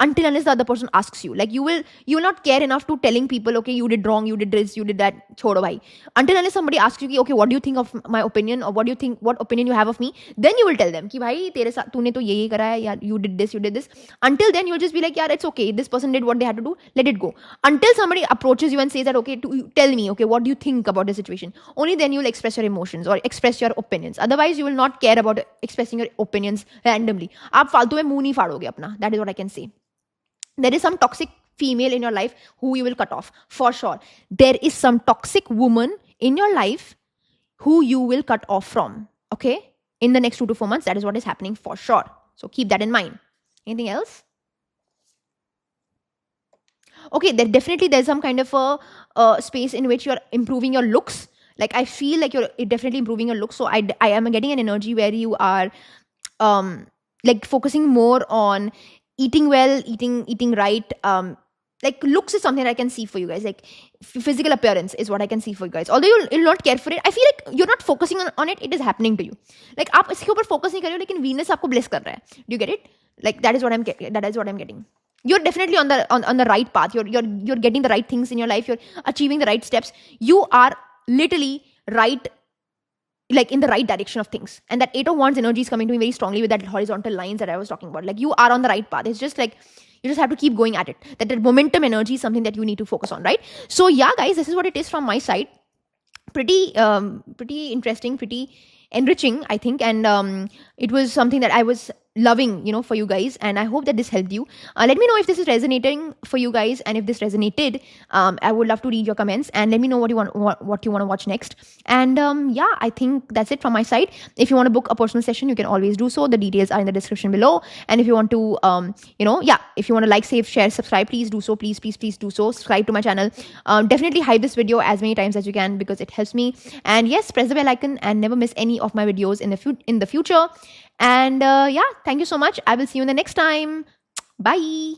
until unless the other person asks you. Like you will not care enough to telling people, okay, you did wrong, you did this, you did that, chodo bhai. Until unless somebody asks you, okay, what do you think of my opinion, or what opinion you have of me, then you will tell them ki bhai tere saath tune to ye kara hai, you did this. Until then you'll just be like, yeah, it's okay, this person did what they had to do, let it go. Until somebody approaches you and says that, okay, tell me, okay, what do you think about the situation, only then you'll express your emotions or express your opinions. Otherwise you will not care about expressing your opinions randomly. Aap faltu mein muh nahi fadoge apna. That is what I can say. There is some toxic female in your life who you will cut off, for sure. There is some toxic woman in your life who you will cut off from, okay? In the next 2 to 4 months, that is what is happening for sure. So keep that in mind. Anything else? Okay, there's some kind of a space in which you're improving your looks. Like I feel like you're definitely improving your looks. So I am getting an energy where you are like focusing more on eating well, eating right. Like looks is something I can see for you guys. Like physical appearance is what I can see for you guys. Although you'll not care for it, I feel like you're not focusing on it. It is happening to you. Like आप इसके ऊपर focus नहीं कर रहे हो, लेकिन Venus आपको bless कर रहा है. Do you get it? Like that is what I'm getting. You're definitely on the right path. You're getting the right things in your life. You're achieving the right steps. You are literally right, like in the right direction of things. And that 8 of Wands energy is coming to me very strongly with that horizontal lines that I was talking about. Like you are on the right path. It's just like you just have to keep going at it. That momentum energy is something that you need to focus on, right? So yeah, guys, this is what it is from my side. Pretty interesting, pretty enriching, I think. And it was something that I was loving, for you guys, and I hope that this helped you. Let me know if this is resonating for you guys, and if this resonated, I would love to read your comments, and let me know what you want to watch next. And yeah, I think that's it from my side. If you want to book a personal session, you can always do so. The details are in the description below. And if you want to if you want to like, save, share, subscribe, please do so. Please do so. Subscribe to my channel. Definitely hype this video as many times as you can, because it helps me. And yes, press the bell icon and never miss any of my videos in the future. And yeah, thank you so much. I will see you in the next time. Bye.